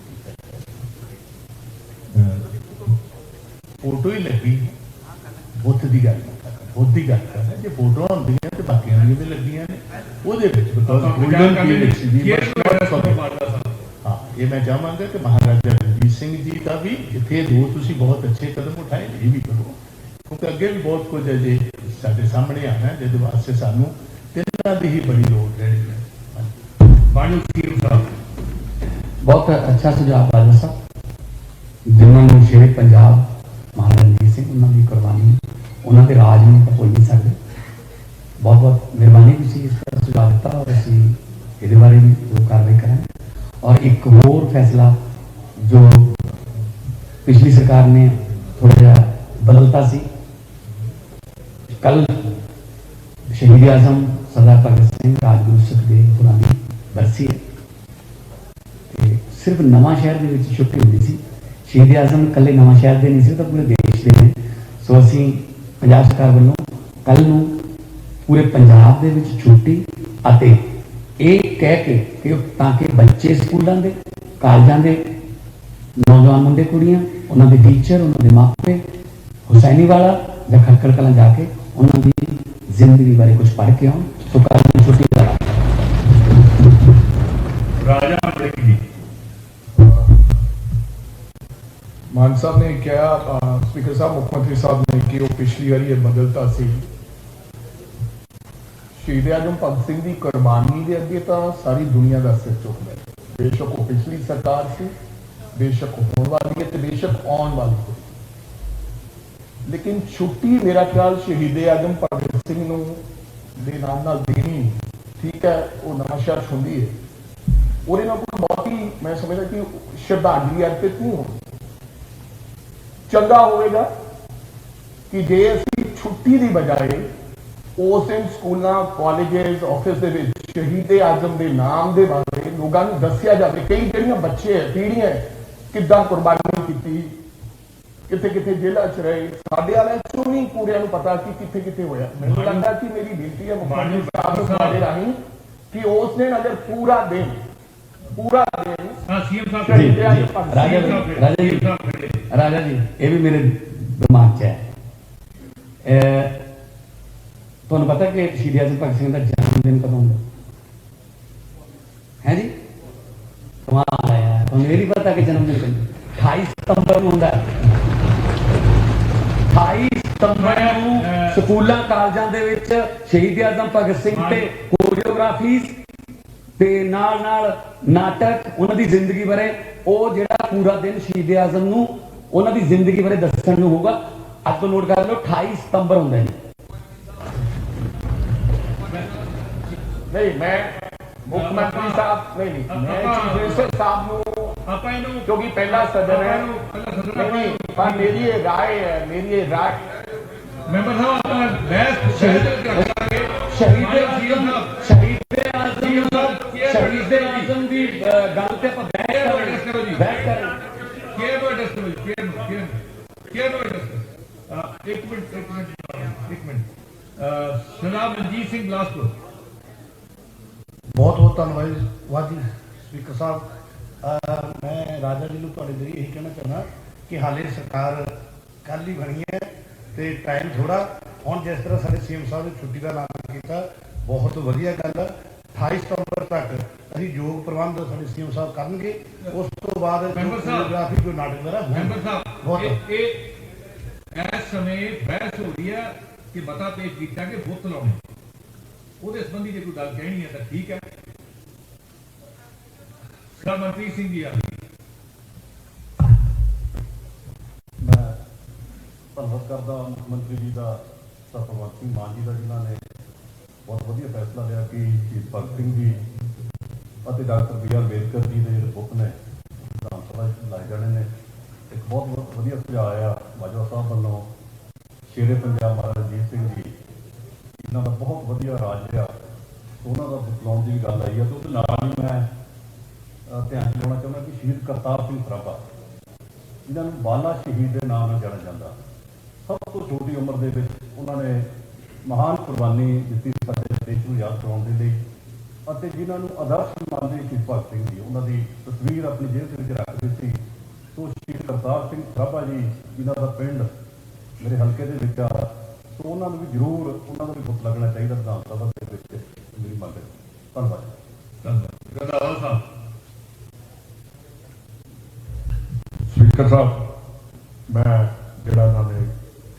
फोटो ही लगी बुत की गल बुत की गल कर जो फोटो होंगे तो बाकी भी लगियां ने गोल्डन पीरियड। हाँ, ये मैं चाहवागा कि महाराजा रणजीत सिंह जी का भी इतने दो तुसी बहुत अच्छे कदम उठाए, ये भी करो, क्योंकि अगे भी बहुत कुछ अजे साडे सामने आना है जिस वास्ते सानू तिन्हां दी ही बड़ी लोड़ रहनी है। बहुत अच्छा सुझाव बाजवा साहब। जिन्होंने शेर पंजाब महाराजा रणजीत सिंह उन्होंने कुर्बानी उन्होंने राज में भुल नहीं सकते। बहुत बहुत मेहरबानी तुसीं इस तरह सुझाव दिता और असीं इहदे बारे भी जो कार्रवाई करांगे। और एक होर फैसला जो पिछली सरकार ने थोड़ा जिहा बदलता सी, कल शहीद आजम सरदार भगत सिंह राजगुरु सुखदेव होरां दी बरसी है ਸਿਰਫ ਨਵਾਂ ਸ਼ਹਿਰ ਦੇ ਵਿੱਚ ਛੁੱਟੀ ਹੁੰਦੀ ਸੀ। ਸ਼ਹੀਦ ਆਜ਼ਮ ਇਕੱਲੇ ਨਵਾਂ ਸ਼ਹਿਰ ਦੇ ਨਹੀਂ ਸੀ, ਤਾਂ ਪੂਰੇ ਦੇਸ਼ ਦੇ ਨੇ। ਸੋ ਅਸੀਂ ਪੰਜਾਬ ਸਰਕਾਰ ਵੱਲੋਂ ਕੱਲ੍ਹ ਨੂੰ ਪੂਰੇ ਪੰਜਾਬ ਦੇ ਵਿੱਚ ਛੁੱਟੀ ਅਤੇ ਇਹ ਕਹਿ ਕੇ ਕਿ ਤਾਂ ਕਿ ਬੱਚੇ ਸਕੂਲਾਂ ਦੇ ਕਾਲਜਾਂ ਦੇ ਨੌਜਵਾਨ ਮੁੰਡੇ ਕੁੜੀਆਂ ਉਹਨਾਂ ਦੇ ਟੀਚਰ ਉਹਨਾਂ ਦੇ ਮਾਪੇ ਹੁਸੈਨੀ ਵਾਲਾ ਜਾਂ ਖਟਕੜ ਕਲਾਂ ਜਾ ਕੇ ਉਹਨਾਂ ਦੀ ਜ਼ਿੰਦਗੀ ਬਾਰੇ ਕੁਝ ਪੜ੍ਹ ਕੇ ਆਉਣ। ਸੋ ਕੱਲ੍ਹ ਨੂੰ ਛੁੱਟੀ ਦਾ ਰਾਜਾ ਮਲਿਕ ਜੀ। ਮਾਨ ਸਾਹਿਬ ਨੇ ਕਿਹਾ, ਸਪੀਕਰ ਸਾਹਿਬ ਮੁੱਖ ਮੰਤਰੀ ਸਾਹਿਬ ਨੇ ਕਿ ਉਹ ਪਿਛਲੀ ਵਾਰੀ ਇਹ ਬਦਲਤਾ ਸੀ। ਸ਼ਹੀਦ ਆਜ਼ਮ ਭਗਤ ਸਿੰਘ ਦੀ ਕੁਰਬਾਨੀ ਦੇ ਅੱਗੇ ਤਾਂ ਸਾਰੀ ਦੁਨੀਆ ਦਾ ਸਿਰ ਝੁਕਦਾ ਹੈ। ਬੇਸ਼ੱਕ ਉਹ ਪਿਛਲੀ ਸਰਕਾਰ ਸੀ, ਬੇਸ਼ੱਕ ਹੋਣ ਵਾਲੀ ਹੈ ਤੇ ਬੇਸ਼ੱਕ ਆਉਣ ਵਾਲੀ ਹੈ। ਲੇਕਿਨ ਛੁੱਟੀ ਮੇਰਾ ਖਿਆਲ ਸ਼ਹੀਦ ਆਜ਼ਮ ਭਗਤ ਸਿੰਘ ਨੂੰ ਦੇ ਨਾਮ ਨਾਲ ਦੇਣੀ ਠੀਕ ਹੈ, ਉਹ ਨਵਾਂ ਸ਼ਹਿਰ ਹੁੰਦੀ ਹੈ। ਉਹਦੇ ਨਾਲ ਕੋਈ ਬਹੁਤੀ ਮੈਂ ਸਮਝਦਾ ਕਿ ਸ਼ਰਧਾਂਜਲੀ ਅਰਪਿਤ ਨਹੀਂ ਹੋਣੀ। ਚੰਗਾ ਹੋਵੇਗਾ ਕਿ ਜੇ ਅਸੀਂ ਛੁੱਟੀ ਦੀ ਬਜਾਏ ਉਸ ਦਿਨ ਸਕੂਲਾਂ ਕਾਲਜਸ ਆਫਿਸ ਦੇ ਵਿੱਚ ਸ਼ਹੀਦ ਆਜ਼ਮ ਦੇ ਨਾਮ ਦੇ ਬਾਰੇ ਲੋਕਾਂ ਨੂੰ ਦੱਸਿਆ ਜਾਵੇ। ਕਈ ਜਿਹੜੀਆਂ ਬੱਚੇ ਹੈ ਪੀੜ੍ਹੀਆਂ ਕਿੱਦਾਂ ਕੁਰਬਾਨੀ ਕੀਤੀ, ਕਿੱਥੇ ਕਿੱਥੇ ਜੇਲ੍ਹਾਂ 'ਚ ਰਹੇ, ਸਾਡੇ ਵਾਲਿਆਂ 'ਚੋਂ ਨਹੀਂ ਪੂਰਿਆਂ ਨੂੰ ਪਤਾ ਕਿ ਕਿੱਥੇ ਕਿੱਥੇ ਹੋਇਆ। ਮੈਨੂੰ ਲੱਗਦਾ ਕਿ ਮੇਰੀ ਬੇਨਤੀ ਹੈ ਮੁੱਖ ਮੰਤਰੀ ਸਾਹਿਬ ਨੂੰ ਤੁਹਾਡੇ ਰਾਹੀਂ ਕਿ ਉਸ ਦਿਨ ਅਗਰ ਪੂਰਾ ਦਿਨ ਸੀਐਮ ਸਾਹਿਬ ਰਾਜਾ ਜੀ ਇਹ ਵੀ ਮੇਰੇ ਦਿਮਾਗ 'ਚ ਹੈ। ਤੁਹਾਨੂੰ ਪਤਾ ਕਿ ਸ਼ਹੀਦ ਆਜ਼ਮ ਭਗਤ ਸਿੰਘ ਦਾ ਜਨਮ ਦਿਨ ਕਦੋਂ ਹੁੰਦਾ ਹੈ ਜੀ? ਕਮਾਲ ਹੈ ਯਾਰ, ਤੁਹਾਨੂੰ ਇਹ ਨਹੀਂ ਪਤਾ ਕਿ ਜਨਮ ਦਿਨ ਕਦੋਂ? 28 ਸਤੰਬਰ ਨੂੰ ਹੁੰਦਾ। 28 ਸਤੰਬਰ ਨੂੰ ਸਕੂਲਾਂ ਕਾਲਜਾਂ ਦੇ ਵਿੱਚ ਸ਼ਹੀਦ ਆਜ਼ਮ ਭਗਤ ਸਿੰਘ ਤੇ ਕੋਰੀਓਗ੍ਰਾਫੀਜ਼ ਤੇ ਨਾਲ ਨਾਟਕ ਉਹਨਾਂ ਦੀ ਜ਼ਿੰਦਗੀ ਬਾਰੇ, ਉਹ ਜਿਹੜਾ ਪੂਰਾ ਦਿਨ ਸ਼ਹੀਦ ਆਜ਼ਮ ਨੂੰ ਉਹਨਾਂ ਦੀ ਜ਼ਿੰਦਗੀ ਬਾਰੇ ਦੱਸਣ ਨੂੰ ਹੋਊਗਾ। ਅੱਜ ਤੋਂ ਨੋਟ ਕਰ ਲਓ, 28 ਸਤੰਬਰ ਹੁੰਦਾ ਹੈ। ਨਹੀਂ ਮੈਂ ਮੁੱਖ ਮੰਤਰੀ ਸਾਹਿਬ ਨਹੀਂ ਮੈਂ ਚੀਫ ਮਿਨਿਸਟਰ ਸਾਹਿਬ ਨੂੰ ਕਿਉਂਕਿ ਪਹਿਲਾ ਸਦਨ ਹੈ ਨਹੀਂ ਪਰ ਮੇਰੀ ਇਹ ਰਾਏ ਹੈ ਮੈਂਬਰ ਸਾਹਿਬ ਬਹਿਸ ਸ਼ਹੀਦ ਆਜ਼ਮ ਦੀ ਗੱਲ ਤੇ ਆਪਾਂ ਬਹਿਸ ਕਰੋ ਜੀ। ਇੱਕ ਮਿੰਟ ਸਰਦਾਰ ਮਨਜੀਤ ਸਿੰਘ ਬਿਲਾਸਪੁਰ। ਬਹੁਤ ਬਹੁਤ ਧੰਨਵਾਦ ਜੀ ਸਪੀਕਰ ਸਾਹਿਬ। ਮੈਂ ਰਾਜਾ ਜੀ ਨੂੰ ਤੁਹਾਡੇ ਜ਼ਰੀਏ ਇਹੀ ਕਹਿਣਾ ਚਾਹੁੰਦਾ ਕਿ ਹਾਲੇ ਸਰਕਾਰ ਕੱਲ੍ਹ ਹੀ ਬਣੀ ਹੈ ਤੇ ਟਾਈਮ ਥੋੜਾ। ਹੁਣ ਜਿਸ ਤਰ੍ਹਾਂ ਸਾਡੇ ਸੀਐਮ ਸਾਹਿਬ ਨੇ ਛੁੱਟੀ ਦਾ ਐਲਾਨ ਕੀਤਾ, ਬਹੁਤ ਵਧੀਆ ਗੱਲ ਹੈ। 28 ਸਤੰਬਰ ਤੱਕ ਅਸੀਂ ਯੋਗ ਪ੍ਰਬੰਧ ਸਾਡੇ ਸੀਐਮ ਸਾਹਿਬ ਕਰਨਗੇ। ਉਸ ਤੋਂ ਬਾਅਦ ਕੋਰੀਓਗ੍ਰਾਫੀ ਜੋ ਨਾਟਕ ਵਗੈਰਾ ਮੈਂਬਰ ਸਾਹਿਬ ਇਹ ਇਸ ਸਮੇਂ ਬਹਿਸ ਹੋ ਰਹੀ ਹੈ ਕਿ ਮਤਾ ਪੇਸ਼ ਕੀਤਾ ਕਿ ਬੁੱਤ ਲਾਉਣੇ, ਉਹਦੇ ਸੰਬੰਧੀ ਜੇ ਕੋਈ ਗੱਲ ਕਹਿਣੀ ਹੈ ਤਾਂ ਠੀਕ ਹੈ। ਸਰ ਮਨਪ੍ਰੀਤ ਸਿੰਘ ਜੀ ਆ ਮੈਂ ਧੰਨਵਾਦ ਕਰਦਾ ਮੁੱਖ ਮੰਤਰੀ ਜੀ ਦਾ, ਭਗਵੰਤ ਸਿੰਘ ਮਾਨ ਜੀ ਦਾ, ਜਿਨ੍ਹਾਂ ਨੇ ਬਹੁਤ ਵਧੀਆ ਫੈਸਲਾ ਲਿਆ ਕਿ ਸ਼ਹੀਦ ਭਗਤ ਸਿੰਘ ਜੀ ਅਤੇ doctor B R Ambedkar ji ਦੇ ਜਿਹੜੇ ਬੁੱਤ ਨੇ ਵਿਧਾਨ ਸਭਾ 'ਚ ਲਾਏ ਜਾਣੇ ਨੇ। ਇੱਕ ਬਹੁਤ ਵਧੀਆ ਸੁਝਾਅ ਆ ਬਾਜਵਾ ਸਾਹਿਬ ਵੱਲੋਂ। ਸ਼ੇਰੇ ਪੰਜਾਬ ਮਹਾਰਾਜਾ ਰਣਜੀਤ ਸਿੰਘ ਜੀ, ਇਹਨਾਂ ਦਾ ਬਹੁਤ ਵਧੀਆ ਰਾਜ ਰਿਹਾ, ਉਹਨਾਂ ਦਾ ਬੁੱਤ ਲਾਉਣ ਦੀ ਵੀ ਗੱਲ ਆਈ ਹੈ। ਤੇ ਉਹਦੇ ਨਾਲ ਹੀ ਮੈਂ ਧਿਆਨ ਦਿਵਾਉਣਾ ਚਾਹੁੰਦਾ ਕਿ ਸ਼ਹੀਦ ਕਰਤਾਰ ਸਿੰਘ ਸਰਾਭਾ, ਜਿਨ੍ਹਾਂ ਨੂੰ ਬਾਲਾ ਸ਼ਹੀਦ ਦੇ ਨਾਮ ਨਾਲ ਜਾਣਿਆ ਜਾਂਦਾ, ਸਭ ਤੋਂ ਛੋਟੀ ਉਮਰ ਦੇ ਵਿੱਚ ਉਹਨਾਂ ਨੇ ਮਹਾਨ ਕੁਰਬਾਨੀ ਦਿੱਤੀ ਸਾਡੇ ਦੇਸ਼ ਨੂੰ ਯਾਦ ਕਰਾਉਣ ਦੇ ਲਈ, ਅਤੇ ਜਿਨ੍ਹਾਂ ਨੂੰ ਆਦਰਸ਼ ਮੰਨਦੇ ਸ਼ਹੀਦ ਭਗਤ ਸਿੰਘ ਜੀ, ਉਹਨਾਂ ਦੀ ਤਸਵੀਰ ਆਪਣੀ ਜੇਬ ਦੇ ਵਿੱਚ ਰੱਖਦੇ ਸੀ। ਸੋ ਸ਼ਹੀਦ ਕਰਤਾਰ ਸਿੰਘ ਸਰਾਭਾ ਜੀ, ਜਿਨ੍ਹਾਂ ਦਾ ਪਿੰਡ ਮੇਰੇ ਹਲਕੇ ਦੇ ਵਿੱਚ ਆ, ਸੋ ਉਹਨਾਂ ਨੂੰ ਵੀ ਜ਼ਰੂਰ ਉਹਨਾਂ ਦਾ ਵੀ ਬੁੱਤ ਲੱਗਣਾ ਚਾਹੀਦਾ ਵਿਧਾਨ ਸਭਾ ਦੇ ਵਿੱਚ, ਮੇਰੀ ਮੰਗ ਹੈ। ਧੰਨਵਾਦ। ਰੰਧਾਵਾ ਸਾਹਿਬ। ਸਪੀਕਰ ਸਾਹਿਬ, ਮੈਂ ਜਿਹੜਾ ਇਹਨਾਂ ਨੇ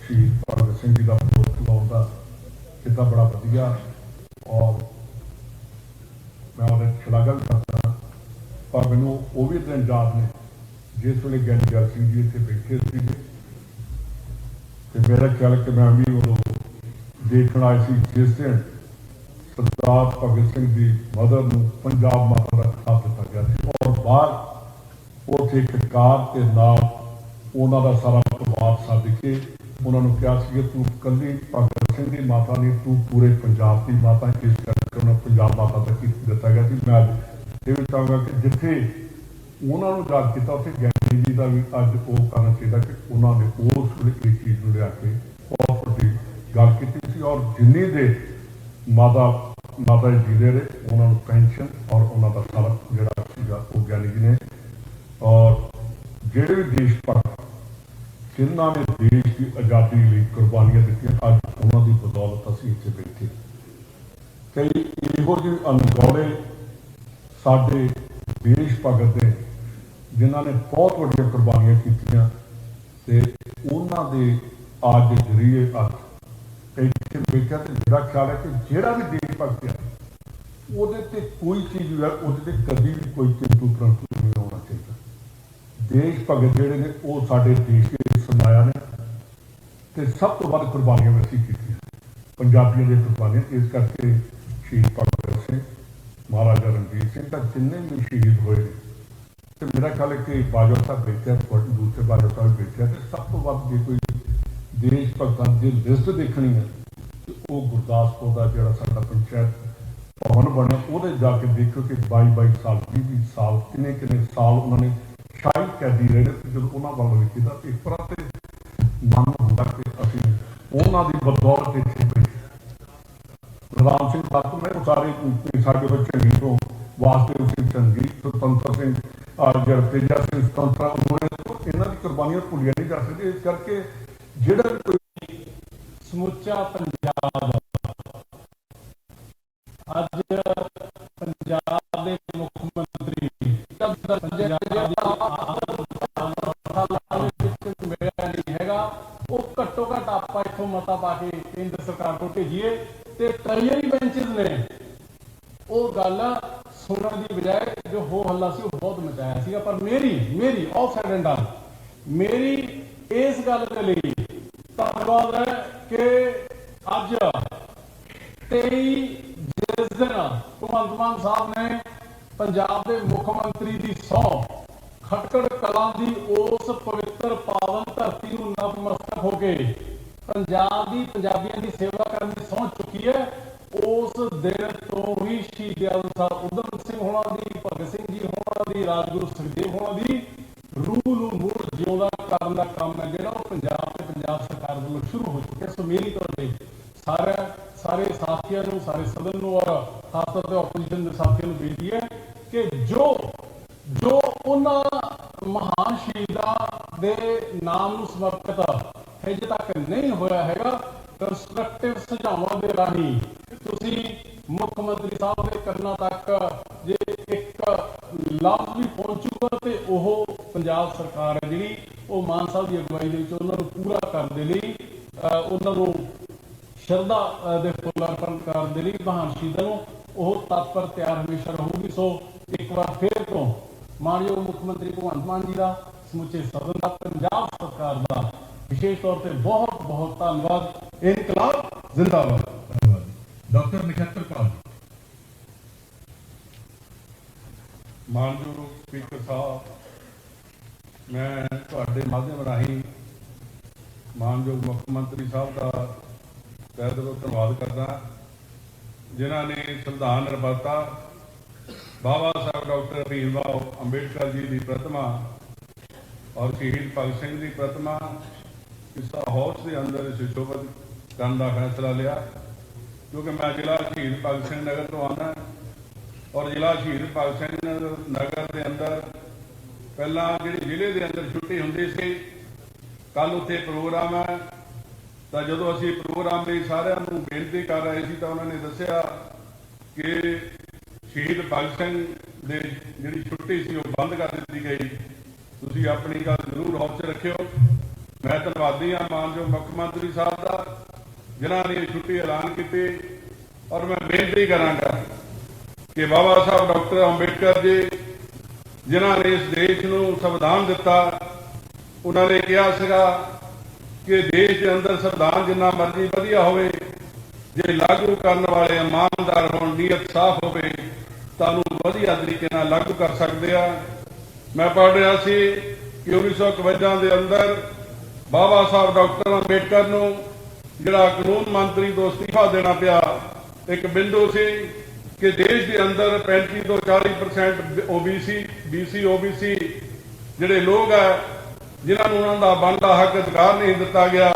ਸ਼ਹੀਦ ਭਗਤ ਸਿੰਘ ਜੀ ਦਾ ਬੁੱਤ ਲਾਉਣ ਦਾ ਕੀਤਾ ਬੜਾ ਵਧੀਆ, ਔਰ ਮੈਂ ਉਹਦੇ ਸ਼ਲਾਘਾ ਵੀ ਕਰਦਾ। ਪਰ ਮੈਨੂੰ ਉਹ ਵੀ ਦਿਨ ਯਾਦ ਨੇ ਜਿਸ ਵੇਲੇ ਗਿਆਨੀ ਜੈਲ ਸਿੰਘ ਜੀ ਇੱਥੇ ਬੈਠੇ ਸੀਗੇ ਤੇ ਮੇਰਾ ਖਿਆਲ ਕਿ ਮੈਂ ਵੀ ਉਦੋਂ ਦੇਖਣ ਆਏ ਸੀ ਜਿਸ ਦਿਨ ਸਰਦਾਰ ਭਗਤ ਸਿੰਘ ਦੀ ਮਦਰ ਨੂੰ ਪੰਜਾਬ ਮਾਤਾ ਦਾ ਖਿਤਾਬ ਦਿੱਤਾ ਗਿਆ ਸੀ, ਔਰ ਬਾਹਰ ਉੱਥੇ ਇੱਕ ਕਾਰ ਤੇ ਨਾਲ ਉਹਨਾਂ ਦਾ ਸਾਰਾ ਪਰਿਵਾਰ ਸੱਦ ਕੇ ਉਹਨਾਂ ਨੂੰ ਕਿਹਾ ਸੀ ਕਿ ਤੂੰ ਇਕੱਲੀ ਭਗਤ ਸਿੰਘ ਦੀ ਮਾਤਾ ਨਹੀਂ, ਤੂੰ ਪੂਰੇ ਪੰਜਾਬ ਦੀ ਮਾਤਾ। ਇਸ ਕਰਕੇ ਉਹਨਾਂ ਪੰਜਾਬ ਮਾਤਾ ਦਾ ਕੀ ਦਿੱਤਾ ਗਿਆ ਸੀ। ਮੈਂ ਇਹ ਵੀ ਚਾਹਾਂਗਾ ਕਿ ਜਿੱਥੇ ਉਹਨਾਂ ਨੂੰ ਯਾਦ ਕੀਤਾ। ਉੱਥੇ ਗਿਆਨੀ ਜੀ ਦਾ ਵੀ ਅੱਜ ਉਹ ਕਰਨਾ ਚਾਹੀਦਾ ਕਿ ਉਹਨਾਂ ਨੇ ਉਸ ਵੇਲੇ ਇਹ ਚੀਜ਼ ਨੂੰ ਲਿਆ ਕੇ ਬਹੁਤ ਵੱਡੀ ਗੱਲ ਕੀਤੀ ਸੀ। ਔਰ ਜਿੰਨੀ ਦੇ ਮਾਤਾ ਜੀ ਜੀਦੇ ਰਹੇ ਉਹਨਾਂ ਨੂੰ ਪੈਨਸ਼ਨ ਔਰ ਉਹਨਾਂ ਦਾ ਸਾਰਾ ਜਿਹੜਾ ਸੀਗਾ ਉਹ ਗਿਆਨੀ ਜੀ ਨੇ। ਔਰ ਜਿਹੜੇ ਵੀ ਦੇਸ਼ ਭਗਤ ਜਿਨ੍ਹਾਂ ਨੇ ਦੇਸ਼ ਦੀ ਆਜ਼ਾਦੀ ਲਈ ਕੁਰਬਾਨੀਆਂ ਦਿੱਤੀਆਂ, ਅੱਜ ਉਹਨਾਂ ਦੀ ਬਦੌਲਤ ਅਸੀਂ ਇੱਥੇ ਬੈਠੇ। ਕਈ ਇਹੋ ਜਿਹੇ ਅਣਗੌਲੇ ਸਾਡੇ ਦੇਸ਼ ਭਗਤ ਨੇ ਜਿਨ੍ਹਾਂ ਨੇ ਬਹੁਤ ਵੱਡੀਆਂ ਕੁਰਬਾਨੀਆਂ ਕੀਤੀਆਂ ਤੇ ਉਹਨਾਂ ਦੇ ਅੱਜ ਦੇ ਜ਼ਰੀਏ ਅੱਜ ਇੱਥੇ ਬੈਠਾ। ਤੇ ਮੇਰਾ ਖਿਆਲ ਹੈ ਕਿ ਜਿਹੜਾ ਵੀ ਦੇਸ਼ ਭਗਤ ਹੈ ਉਹਦੇ ਤੇ ਕੋਈ ਚੀਜ਼ ਹੈ ਉਹਦੇ ਤੇ ਕਦੀ ਵੀ ਕੋਈ ਕਿੰਤੂ ਪਰੰਤੂ ਨਹੀਂ ਹੋਣਾ ਚਾਹੀਦਾ। ਦੇਸ਼ ਭਗਤ ਜਿਹੜੇ ਨੇ ਉਹ ਸਾਡੇ ਦੇਸ਼ ਦੇ ਸਰਮਾਇਆ ਨੇ ਤੇ ਸਭ ਤੋਂ ਵੱਧ ਕੁਰਬਾਨੀਆਂ ਵੀ ਅਸੀਂ ਕੀਤੀਆਂ ਪੰਜਾਬੀਆਂ ਦੀਆਂ ਕੁਰਬਾਨੀਆਂ। ਇਸ ਕਰਕੇ ਸ਼ਹੀਦ ਭਗਤ ਸਿੰਘ, ਮਹਾਰਾਜਾ ਰਣਜੀਤ ਸਿੰਘ ਤਾਂ ਜਿੰਨੇ ਵੀ ਸ਼ਹੀਦ ਹੋਏ ਨੇ ਤੇ ਮੇਰਾ ਖਿਆਲ ਹੈ ਕਿ ਬਾਜਵਾ ਸਾਹਿਬ ਬੈਠਿਆ, ਦੂਸਰੇ ਬਾਜਵਾ ਸਾਹਿਬ ਬੈਠਿਆ ਤੇ ਸਭ ਤੋਂ ਵੱਧ ਜੇ ਕੋਈ ਦੇਸ਼ ਭਗਤਾਂ ਦੀ ਲਿਸਟ ਦੇਖਣੀ ਹੈ ਤੇ ਉਹ ਗੁਰਦਾਸਪੁਰ ਦਾ ਜਿਹੜਾ ਸਾਡਾ ਪੰਚਾਇਤ ਭਵਨ ਬਣਿਆ ਉਹਦੇ ਜਾ ਕੇ ਦੇਖੋ ਕਿ 22 ਸਾਲ 20 ਸਾਲ ਕਿੰਨੇ ਸਾਲ ਉਹਨਾਂ ਨੇ ਸ਼ਾਹੀ ਕੈਦੀ ਰਹੇ ਨੇ। ਜਦੋਂ ਉਹਨਾਂ ਵੱਲ ਵੇਖੀਦਾ ਤੇ ਇੱਕ ਤਰ੍ਹਾਂ ਤੇ ਮਨ ਹੁੰਦਾ ਕਿ ਅਸੀਂ ਉਹਨਾਂ ਦੀ ਬਦੌਲਤ ਇੱਥੇ ਬੈਠੇ। ਰਾਮ ਸਿੰਘ ਤੱਕ ਮੈਂ ਸਾਰੇ ਸਾਡੇ ਬੱਚੇ ਚੰਗੀ ਤੋਂ ਵਾਸਤੇ ਸਿੰਘ ਚੰਗੀ, ਸੁਤੰਤਰ ਸਿੰਘ ਜਿਹੜਾ ਤੇਜਾ ਸਿੰਘ ਸੁਤੰਤਰਾ ਹੋਏ, ਇਹਨਾਂ ਦੀ ਕੁਰਬਾਨੀਆਂ ਭੁੱਲੀਆਂ ਨਹੀਂ ਜਾ ਸਕਦੀਆਂ। ਇਸ ਕਰਕੇ ਜਿਹੜਾ ਵੀ ਕੋਈ ਸਮੁੱਚਾ ਪੰਜਾਬ ਅੱਜ ਪੰਜਾਬ ਦੇ ਮੁੱਖ ਮੰਤਰੀ ਮਿਲਿਆ ਨਹੀਂ ਹੈਗਾ, ਉਹ ਘੱਟੋ ਘੱਟ ਆਪਾਂ ਇੱਥੋਂ ਮਤਾ ਪਾ ਕੇ ਕੇਂਦਰ ਸਰਕਾਰ ਕੋਲ ਭੇਜੀਏ ਤੇ ਟ੍ਰਾਇਰੀ ਬੈਂਚਸ ਨੇ ਉਹ ਗੱਲ ਸੁਣਨ ਦੀ ਬਜਾਏ ਜੋ ਹੋ ਹੱਲਾ ਸੀ ਉਹ ਬਹੁਤ ਮਚਾਇਆ ਸੀਗਾ। ਪਰ ਮੇਰੀ ਆਫ ਸਾਈਡ ਐਂਡ ਡਾਊਨ ਮੇਰੀ ਇਸ ਗੱਲ ਦੇ ਲਈ ਧੰਨਵਾਦ ਹੈ ਕਿ ਅੱਜ 23 ਜਿਸ ਦਿਨ ਭਗਵੰਤ ਮਾਨ ਸਾਹਿਬ ਨੇ ਪੰਜਾਬ ਦੇ ਮੁੱਖ ਮੰਤਰੀ ਦੀ ਸਹੁੰ ਖਟਕੜ ਕਲਾਂ ਦੀ ਉਸ ਪਵਿੱਤਰ ਪਾਵਨ ਧਰਤੀ ਨੂੰ ਨਤਮਸਤਕ ਹੋ ਕੇ ਪੰਜਾਬ ਦੀ ਪੰਜਾਬੀਆਂ ਦੀ ਸੇਵਾ ਕਰਨ ਦੀ ਸਹੁੰ ਚੁੱਕੀ ਹੈ, ਉਸ ਦਿਨ ਤੋਂ ਹੀ ਸ਼ਹੀਦ ਆਜ਼ਮ ਸਾਹਿਬ ਊਧਮ ਸਿੰਘ ਹੋਣਾ ਦੀ, ਭਗਤ ਸਿੰਘ ਜੀ ਹੋਣਾ ਦੀ, ਰਾਜਗੁਰੂ ਸੁਖਦੇਵ ਹੋਣਾ ਦੀ ਰੂਹ ਨੂੰ ਮੁੜ ਜਿਉਂਦਾ ਕਰਨ ਦਾ ਕੰਮ ਹੈ ਜਿਹੜਾ ਉਹ ਪੰਜਾਬ ਤੇ ਪੰਜਾਬ ਸਰਕਾਰ ਵੱਲੋਂ ਸ਼ੁਰੂ ਹੋ ਚੁੱਕਿਆ। ਸੋ ਮੇਰੀ ਤੁਹਾਡੇ ਸਾਰੇ ਸਾਥੀਆਂ ਨੂੰ, ਸਾਰੇ ਸਦਨ ਨੂੰ ਔਰ ਖਾਸ ਤੌਰ ਤੇ ਆਪੋਜੀਸ਼ਨ ਦੇ ਸਾਥੀਆਂ ਨੂੰ ਬੇਨਤੀ ਹੈ ਕਿ ਜੋ ਉਹਨਾਂ ਮਹਾਨ ਸ਼ਹੀਦਾਂ ਦੇ ਨਾਮ ਨੂੰ ਸਮਰਪਿਤ ਹਜੇ ਤੱਕ ਨਹੀਂ ਹੋਇਆ ਹੈਗਾ, ਕੰਸਟਰਕਟਿਵ ਸੁਝਾਵਾਂ ਦੇ ਰਾਹੀਂ ਤੁਸੀਂ ਮੁੱਖ ਮੰਤਰੀ ਸਾਹਿਬ ਦੇ ਕੰਨਾਂ ਤੱਕ ਜੇ ਇੱਕ ਲਫ਼ਜ਼ ਵੀ ਪਹੁੰਚੂਗਾ ਤੇ ਉਹ ਪੰਜਾਬ ਸਰਕਾਰ ਹੈ ਜਿਹੜੀ ਉਹ ਮਾਨ ਸਾਹਿਬ ਦੀ ਅਗਵਾਈ ਦੇ ਵਿੱਚ ਉਹਨਾਂ ਨੂੰ ਪੂਰਾ ਕਰਨ ਦੇ ਲਈ ਉਹਨਾਂ ਨੂੰ ਸ਼ਰਧਾ ਦੇ ਫੁੱਲ ਅਰਪਣ ਕਰਨ ਦੇ ਲਈ ਮਹਾਨ ਸ਼ਹੀਦਾਂ ਨੂੰ ਉਹ ਤਤਪਰ ਤਿਆਰ ਹਮੇਸ਼ਾ ਰਹੂਗੀ। ਸੋ ਇੱਕ ਵਾਰ ਫਿਰ ਤੋਂ ਮਾਨਯੋਗ ਮੁੱਖ ਮੰਤਰੀ ਭਗਵੰਤ ਮਾਨ ਜੀ ਦਾ, ਸਮੁੱਚੇ ਸਦਨ ਦਾ, ਪੰਜਾਬ ਸਰਕਾਰ ਦਾ ਵਿਸ਼ੇਸ਼ ਤੌਰ ਤੇ ਬਹੁਤ ਬਹੁਤ ਧੰਨਵਾਦ। ਇਨਕਲਾਬ ਜ਼ਿੰਦਾਬਾਦ। ਡਾਕਟਰ ਨਛੱਤਰ ਪਾਲ। ਮਾਨਯੋਗ ਸਪੀਕਰ ਸਾਹਿਬ, ਮੈਂ ਤੁਹਾਡੇ ਮਾਧਿਅਮ ਰਾਹੀਂ ਮਾਨਯੋਗ ਮੁੱਖ ਮੰਤਰੀ ਸਾਹਿਬ ਦਾ ਤਹਿ ਦਿਲੋਂ ਧੰਨਵਾਦ ਕਰਦਾ ਜਿਨ੍ਹਾਂ ਨੇ ਸੰਵਿਧਾਨ ਨਿਰਮਾਤਾ ਬਾਬਾ ਸਾਹਿਬ ਡਾਕਟਰ ਭੀਮ ਰਾਓ ਅੰਬੇਡਕਰ ਜੀ ਦੀ ਪ੍ਰਤਿਮਾ ਔਰ ਸ਼ਹੀਦ ਭਗਤ ਸਿੰਘ ਦੀ ਪ੍ਰਤਿਮਾ ਇਸ ਹਾਊਸ ਦੇ ਅੰਦਰ ਸੁਸ਼ੋਭਿਤ ਕਰਨ ਦਾ ਫੈਸਲਾ ਲਿਆ। ਕਿਉਂਕਿ ਮੈਂ ਜ਼ਿਲ੍ਹਾ ਸ਼ਹੀਦ ਭਗਤ ਸਿੰਘ ਨਗਰ ਤੋਂ ਆਉਣਾ ਔਰ ਜ਼ਿਲ੍ਹਾ ਸ਼ਹੀਦ ਭਗਤ ਸਿੰਘ ਨਗਰ ਦੇ ਅੰਦਰ ਪਹਿਲਾਂ ਜਿਹੜੀ ਜ਼ਿਲ੍ਹੇ ਦੇ ਅੰਦਰ ਛੁੱਟੀ ਹੁੰਦੀ ਸੀ, ਕੱਲ ਉੱਥੇ ਪ੍ਰੋਗਰਾਮ ਹੈ। ਤਾਂ ਜਦੋਂ ਅਸੀਂ ਪ੍ਰੋਗਰਾਮ ਲਈ ਸਾਰਿਆਂ ਨੂੰ ਬੇਨਤੀ ਕਰ ਰਹੇ ਸੀ ਤਾਂ ਉਹਨਾਂ ਨੇ ਦੱਸਿਆ ਕਿ ਸ਼ਹੀਦ ਭਗਤ ਸਿੰਘ ਦੇ ਜਿਹੜੀ ਛੁੱਟੀ ਸੀ ਉਹ ਬੰਦ ਕਰ ਦਿੱਤੀ ਗਈ, ਤੁਸੀਂ ਆਪਣੀ ਗੱਲ ਜ਼ਰੂਰ ਹਾਊਸ 'ਚ ਰੱਖਿਓ। ਮੈਂ ਧੰਨਵਾਦੀ ਹਾਂ ਮਾਨਯੋਗ ਮੁੱਖ ਮੰਤਰੀ ਸਾਹਿਬ ਦਾ ਜਿਨ੍ਹਾਂ ਨੇ ਛੁੱਟੀ ਐਲਾਨ ਕੀਤੀ। ਔਰ ਮੈਂ ਬੇਨਤੀ ਕਰਾਂਗਾ ਕਿ ਬਾਬਾ ਸਾਹਿਬ ਡਾਕਟਰ ਅੰਬੇਡਕਰ ਜੀ ਜਿਨ੍ਹਾਂ ਨੇ ਇਸ ਦੇਸ਼ ਨੂੰ ਸੰਵਿਧਾਨ ਦਿੱਤਾ, ਉਹਨਾਂ ਨੇ ਕਿਹਾ ਸੀਗਾ ਕਿ ਦੇਸ਼ ਦੇ ਅੰਦਰ ਸੰਵਿਧਾਨ ਜਿੰਨਾ ਮਰਜ਼ੀ ਵਧੀਆ ਹੋਵੇ, ਜੇ ਲਾਗੂ ਕਰਨ ਵਾਲੇ ਇਮਾਨਦਾਰ ਹੋਣ, ਨੀਅਤ ਸਾਫ਼ ਹੋਵੇ ਤਾਂ ਉਹਨੂੰ ਵਧੀਆ ਤਰੀਕੇ ਨਾਲ ਲਾਗੂ ਕਰ ਸਕਦੇ ਆ। ਮੈਂ ਪੜ੍ਹ ਰਿਹਾ ਸੀ ਕਿ 1951 ਦੇ ਅੰਦਰ ਬਾਬਾ ਸਾਹਿਬ ਡਾਕਟਰ ਅੰਬੇਡਕਰ ਨੂੰ ਜਿਹੜਾ ਕਾਨੂੰਨ ਮੰਤਰੀ ਤੋਂ ਅਸਤੀਫਾ ਦੇਣਾ ਪਿਆ, ਇੱਕ ਬਿੰਦੂ ਸੀ ਕਿ ਦੇਸ਼ ਦੇ ਅੰਦਰ 35 ਤੋਂ 40% OBC BC OBC ਜਿਹੜੇ ਲੋਕ ਆ ਜਿਨ੍ਹਾਂ ਨੂੰ ਉਹਨਾਂ ਦਾ ਬਣਦਾ ਹੱਕ ਅਧਿਕਾਰ ਨਹੀਂ ਦਿੱਤਾ ਗਿਆ,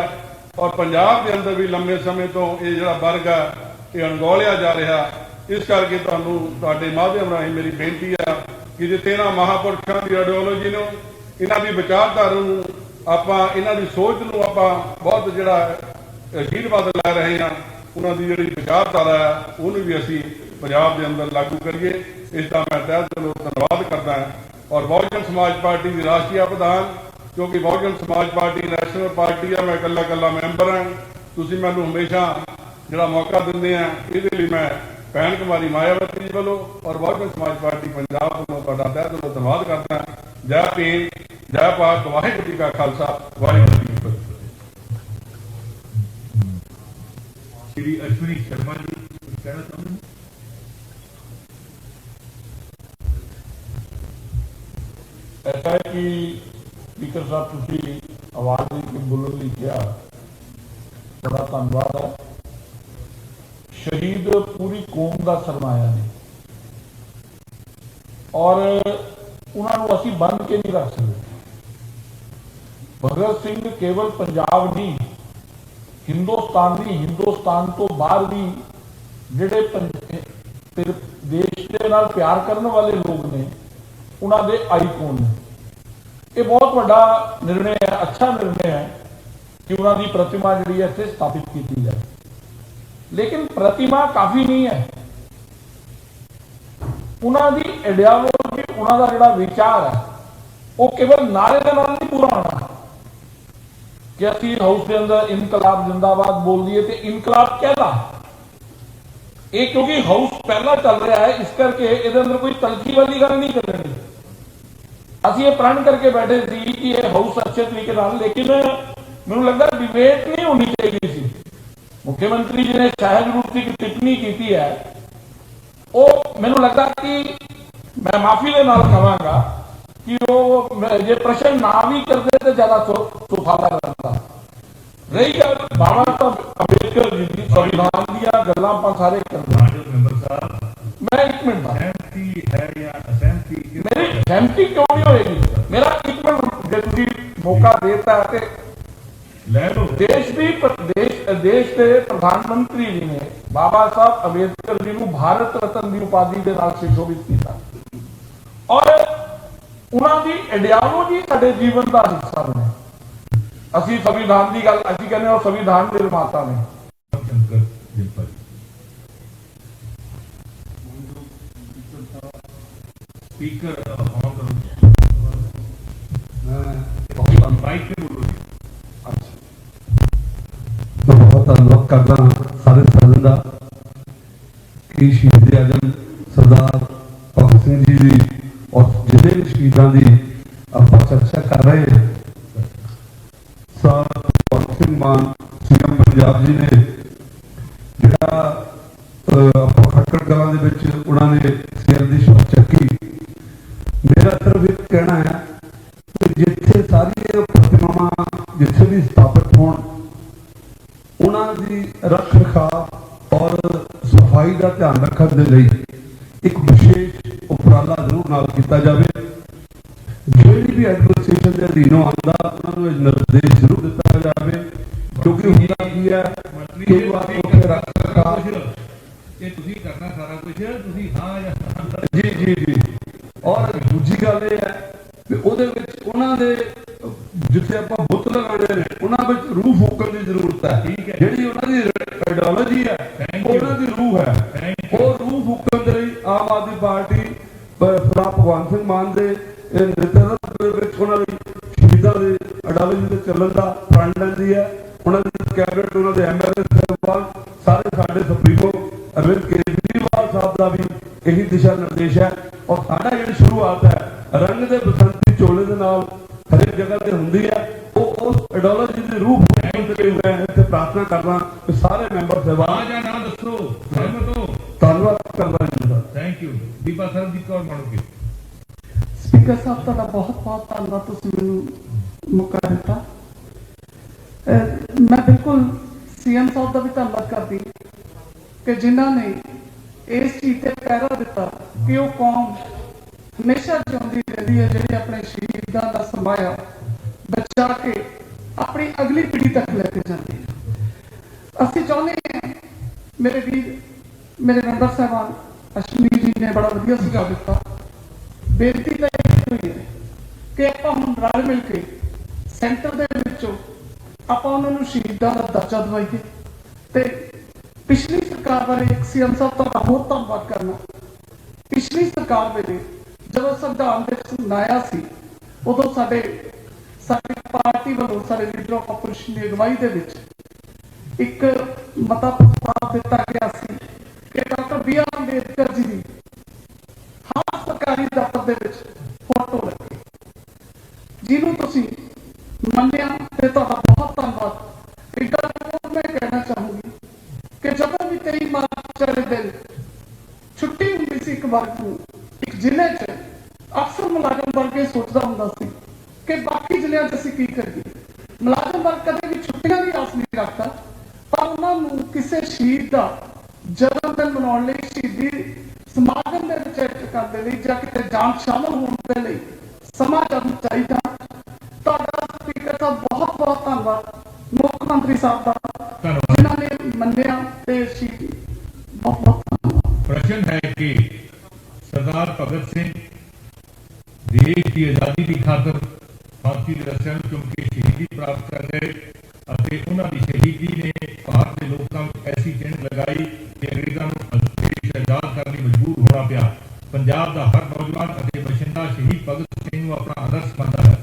ਔਰ ਪੰਜਾਬ ਦੇ ਅੰਦਰ ਵੀ ਲੰਮੇ ਸਮੇਂ ਤੋਂ ਇਹ ਜਿਹੜਾ ਵਰਗ ਆ ਇਹ ਅਣਗੌਲਿਆ ਜਾ ਰਿਹਾ। ਇਸ ਕਰਕੇ ਤੁਹਾਨੂੰ ਤੁਹਾਡੇ ਮਾਧਿਅਮ ਰਾਹੀਂ ਮੇਰੀ ਬੇਨਤੀ ਆ ਕਿ ਜਿੱਥੇ ਇਹਨਾਂ ਮਹਾਂਪੁਰਸ਼ਾਂ ਦੀ ਆਈਡੀਓਲੋਜੀ ਨੂੰ, ਇਹਨਾਂ ਦੀ ਵਿਚਾਰਧਾਰਾ ਨੂੰ, ਆਪਾਂ ਇਹਨਾਂ ਦੀ ਸੋਚ ਨੂੰ ਆਪਾਂ ਬਹੁਤ ਜਿਹੜਾ ਅਸ਼ੀਰਵਾਦ ਲੈ ਰਹੇ ਹਾਂ, ਉਹਨਾਂ ਦੀ ਜਿਹੜੀ ਵਿਚਾਰਧਾਰਾ ਹੈ ਉਹਨੂੰ ਵੀ ਅਸੀਂ ਪੰਜਾਬ ਦੇ ਅੰਦਰ ਲਾਗੂ ਕਰੀਏ। ਇਸ ਦਾ ਮੈਂ ਤਹਿ ਦਿਲੋਂ ਧੰਨਵਾਦ ਕਰਦਾ ਹਾਂ। ਔਰ ਬਹੁਜਨ ਸਮਾਜ ਪਾਰਟੀ ਦੀ ਰਾਸ਼ਟਰੀ ਪ੍ਰਧਾਨ, ਕਿਉਂਕਿ ਬਹੁਜਨ ਸਮਾਜ ਪਾਰਟੀ ਨੈਸ਼ਨਲ ਪਾਰਟੀ ਆ, ਮੈਂ ਇਕੱਲਾ ਮੈਂਬਰ ਹਾਂ, ਤੁਸੀਂ ਮੈਨੂੰ ਹਮੇਸ਼ਾ ਜਿਹੜਾ ਮੌਕਾ ਦਿੰਦੇ ਆ, ਇਹਦੇ ਲਈ ਮੈਂ ਭੈਣ ਕੁਮਾਰੀ ਮਾਇਆਵਤੀ ਜੀ ਵੱਲੋਂ ਔਰ ਬਹੁਜਨ ਸਮਾਜ ਪਾਰਟੀ ਪੰਜਾਬ ਵੱਲੋਂ ਤੁਹਾਡਾ ਤਹਿ ਦਿਲੋਂ ਧੰਨਵਾਦ ਕਰਦਾ। ਜੈ ਭੀਮ, ਜੈ ਭਾਰਤ, ਵਾਹਿਗੁਰੂ ਜੀ ਕਾ ਖਾਲਸਾ, ਵਾਹਿਗੁਰੂ ਜੀ ਕੀ ਫਤਿਹ। श्री अश्विनी शर्मा जी कुछ कहना चाहूंगे? ऐसा है कि स्पीकर साहब तुझी आवाज के बोलने ਲਈ ਕਿਹਾ, बड़ा धन्यवाद है। शहीद पूरी कौम का सरमाया ने और उन्होंने असी बन के नहीं रख सकते। भगत सिंह केवल पंजाब नहीं, हिंदुस्तान तो बाहर भी जिहड़े देश के नाल प्यार करने वाले लोग ने उन्होंने आईकॉन ने। ये बहुत बड़ा निर्णय है, अच्छा निर्णय है कि उन्होंने प्रतिमा जी इत्थे स्थापित की जाए, लेकिन प्रतिमा काफी नहीं है। उन्होंने आइडियालॉजी, उन्होंने जिहड़ा विचार है वो केवल नारे दे नाल नहीं पूरा होना कि असी हाउस के अंदर इनकलाब जिंदाबाद बोल दिए तो इनकलाब कहला ये, क्योंकि हाउस पहला चल रहा है, इस करके इहदे अंदर कोई तलखी वाली गल नहीं करनी। असी ये प्रण करके बैठे सी कि ये हाउस अच्छे तरीके नाल, लेकिन मैनूं लगदा डिबेट नहीं होनी चाहिए सी। मुख्यमंत्री जी ने सहज रूप से टिप्पणी की है, वो मैनूं लगदा कि मैं माफी दे नाल कहांगा कि वो ये प्रश्न ना भी करते तो ज्यादा सुफादा रहता। रही गल बाबा साहब अंबेडकर जी की संविधान दिया गल्लां आपां सारे करते। मेंबर साहब, मैं एक मिनट सहमति है या असहमति? मेरी सहमति क्यों नहीं होगी? मेरा एक मिनट जो तुसीं मौका देता है ले लो। देश के प्रधानमंत्री जी ने बाबा साहब अंबेडकर जी को भारत रत्न की उपाधि के नाल सुशोभित किया और उन्होंने आइडियालॉजी साडे जीवन का हिस्सा बने। असी संविधान की गल असी कहने और संविधान निर्माता ने। शंकर जिम्पल स्पीकर ऑन करो, माइक पे बोलो। बहुत धन्यवाद करता सारे सदन का कि शहीद आजम सरदार भगत सिंह जी की और जितने भी शहीदों की आप चर्चा कर रहे हैं। सर भगत सिंह मान सीएम पंजाब जी ने जिहड़ा खटकड़ कलां दे विच उन्होंने सीएम की शपथ चक्की। मेरा सिर्फ एक कहना है कि जिथे सारी प्रतिमावां जिथे भी स्थापित होण उन्होंने रख रखाव और सफाई का ध्यान रखने के लिए एक विशेष उपराला जरूर नाल किया जाए। जो भी एडमिनिस्ट्रेशन के अधीनों आता उन्होंने निर्देश जरूर दिता जाए, क्योंकि होता की है कई बार उत्थे रख रखाव ये तुसी करना सारा कुछ तुसी हाँ या ना। जी जी जी। और दूजी गल ये है कि उहदे विच उन्हां दे जिथे आपां बुत लगाने ने उन्हां विच रूह फूकण की जरूरत है। जिहड़ी उन्हां दी आइडियोलॉजी है उन्हां दी रूह है, वो रूह फूकण दे लई आम आदमी पार्टी सरदार भगवंत सिंह मान दे नेतृत्व विच उन्हां दी शहीदां दी आइडियोलॉजी दे चलण दा प्रण लैंदी है। उन्हां दी कैबिनेट उन्हां दे एमएलए साहिबान सारे साडे सुप्रीमो अरविंद केजरीवाल साहब का भी यही दिशा निर्देश है। और साडा जिहड़ी शुरुआत है रंग दे बसंती चोले दे नाल हर एक जगह ते हुंदी है, वो उस आइडियोलॉजी दे रूप मैं इत्थे प्रार्थना करना कि सारे मैंबर साहिबान या ना दसो सहमत हो। धन्यवाद करदा जी। Thank you. Deepa Sarabjit Kaur Manuke. Speaker Sahib तुहाडा बहुत बहुत धन्यवाद, तुसीं मैनूं मौका दिता। मैं बिल्कुल सीएम साहब का भी धन्यवाद करती कि जिन्होंने ਇਸ ਚੀਜ਼ ਤੇ ਪਹਿਰਾ ਦਿੱਤਾ ਕਿ ਉਹ ਕੌਮ ਹਮੇਸ਼ਾ ਜਿਉਂਦੀ ਰਹਿੰਦੀ ਹੈ, ਜਿਹੜੇ ਆਪਣੇ ਸ਼ਹੀਦਾਂ ਦਾ ਸਮਾਇਆ ਬਚਾ ਕੇ ਆਪਣੀ ਅਗਲੀ ਪੀੜ੍ਹੀ ਤੱਕ ਲੈ ਕੇ ਜਾਂਦੀ ਹੈ। ਅਸੀਂ ਚਾਹੁੰਦੇ ਹਾਂ, ਮੇਰੇ ਵੀਰ ਮੇਰੇ ਮੈਂਬਰ ਸਾਹਿਬਾਨ ਅਸ਼ਮੀਰ ਜੀ ਨੇ ਬੜਾ ਵਧੀਆ ਸੁਝਾਅ ਦਿੱਤਾ। ਬੇਨਤੀ ਤਾਂ ਇਹ ਹੋਈ ਹੈ ਕਿ ਆਪਾਂ ਹੁਣ ਰਲ ਮਿਲ ਕੇ ਸੈਂਟਰ ਦੇ ਵਿੱਚੋਂ ਆਪਾਂ ਉਹਨਾਂ ਨੂੰ ਸ਼ਹੀਦਾਂ ਦਾ ਦਰਜਾ ਦਵਾਈਏ। ਤੇ ਪਿਛਲੀ ਸਰਕਾਰ ਬਾਰੇ ਸੀਐਮ ਸਾਹਿਬ ਦਾ ਬਹੁਤ ਧੰਨਵਾਦ ਕਰਨਾ। ਪਿਛਲੀ ਸਰਕਾਰ ਵੇਲੇ ਜਦੋਂ ਸੰਵਿਧਾਨ ਦੇ ਸੁਣਾਇਆ ਸੀ, ਉਦੋਂ ਸਾਡੀ ਪਾਰਟੀ ਵੱਲੋਂ ਸਾਡੇ ਲੀਡਰ ਆਫ ਆਪੋਜੀਸ਼ਨ ਦੀ ਅਗਵਾਈ ਦੇ ਵਿੱਚ ਇੱਕ ਮਤਾ ਪ੍ਰਸਤਾਵ ਦਿੱਤਾ ਗਿਆ ਸੀ ਕਿ doctor B R Ambedkar ji ਦੀ ਹਰ ਸਰਕਾਰੀ ਦਫ਼ਤਰ ਦੇ ਵਿੱਚ ਫੋਟੋ ਲੱਗੇ, ਜਿਹਨੂੰ ਤੁਸੀਂ ਮੰਨਿਆ ਤੇ ਤੁਹਾਡਾ ਬਹੁਤ ਧੰਨਵਾਦ। ਇੱਕ ਗੱਲ ਹੋਰ ਮੈਂ ਕਹਿਣਾ ਚਾਹੂੰਗੀ ਕਿ ਜਦੋਂ ਵੀ 23 ਮਾਰਚ ਵਾਲੇ ਦਿਨ ਛੁੱਟੀ ਹੁੰਦੀ ਸੀ ਇੱਕ ਵਰਗ ਨੂੰ, ਇੱਕ ਜ਼ਿਲ੍ਹੇ 'ਚ ਅਕਸਰ ਮੁਲਾਜ਼ਮ ਵਰਗ ਇਹ ਸੋਚਦਾ ਹੁੰਦਾ ਸੀ ਕਿ ਬਾਕੀ ਜ਼ਿਲ੍ਹਿਆਂ 'ਚ ਅਸੀਂ ਕੀ ਕਰੀਏ। ਮੁਲਾਜ਼ਮ ਵਰਗ ਕਦੇ ਵੀ ਛੁੱਟੀਆਂ ਦੀ ਆਸ ਨਹੀਂ ਰੱਖਦਾ, ਪਰ ਉਹਨਾਂ ਨੂੰ ਕਿਸੇ ਸ਼ਹੀਦ ਦਾ ਜਨਮ ਦਿਨ ਮਨਾਉਣ ਲਈ, ਸ਼ਹੀਦੀ ਸਮਾਗਮ ਦੇ ਵਿੱਚ ਐਕਟ ਕਰਨ ਦੇ ਲਈ ਜਾਂ ਕਿਤੇ ਜਾਣ ਸ਼ਾਮਲ ਹੋਣ ਦੇ ਲਈ ਸਮਾਂ ਜ਼ਰੂਰ ਚਾਹੀਦਾ। ਤੁਹਾਡਾ ਸਪੀਕਰ ਸਾਹਿਬ ਬਹੁਤ ਬਹੁਤ ਧੰਨਵਾਦ, ਮੁੱਖ ਮੰਤਰੀ ਸਾਹਿਬ ਦਾ ਜਿਨ੍ਹਾਂ ਨੇ ਮੰਨਿਆ ਤੇ ਸ਼ਹੀਦੀ ਬਹੁਤ ਬਹੁਤ ਧੰਨਵਾਦ। प्रश्न है कि सरदार भगत सिंह देश की आजादी की खातर फांसी की रस्सियां ਨੂੰ ਚੁੰਮ ਕੇ ਸ਼ਹੀਦੀ ਪ੍ਰਾਪਤ ਕਰ ਗਏ ਅਤੇ ਉਹਨਾਂ ਦੀ ਸ਼ਹੀਦੀ ਨੇ ਭਾਰਤ ਦੇ ਲੋਕਾਂ ਨੂੰ ਐਸੀ ਚਿੰਨ੍ਹ ਲਗਾਈ ਕਿ ਅੰਗਰੇਜ਼ਾਂ ਨੂੰ ਦੇਸ਼ ਆਜ਼ਾਦ ਕਰਨ ਲਈ ਮਜਬੂਰ ਹੋਣਾ ਪਿਆ। ਪੰਜਾਬ ਦਾ ਹਰ ਨੌਜਵਾਨ ਅਤੇ ਬਸ਼ਿੰਦਾ ਸ਼ਹੀਦ ਭਗਤ ਸਿੰਘ ਨੂੰ ਆਪਣਾ ਆਦਰਸ਼ ਮੰਨਦਾ ਹੈ।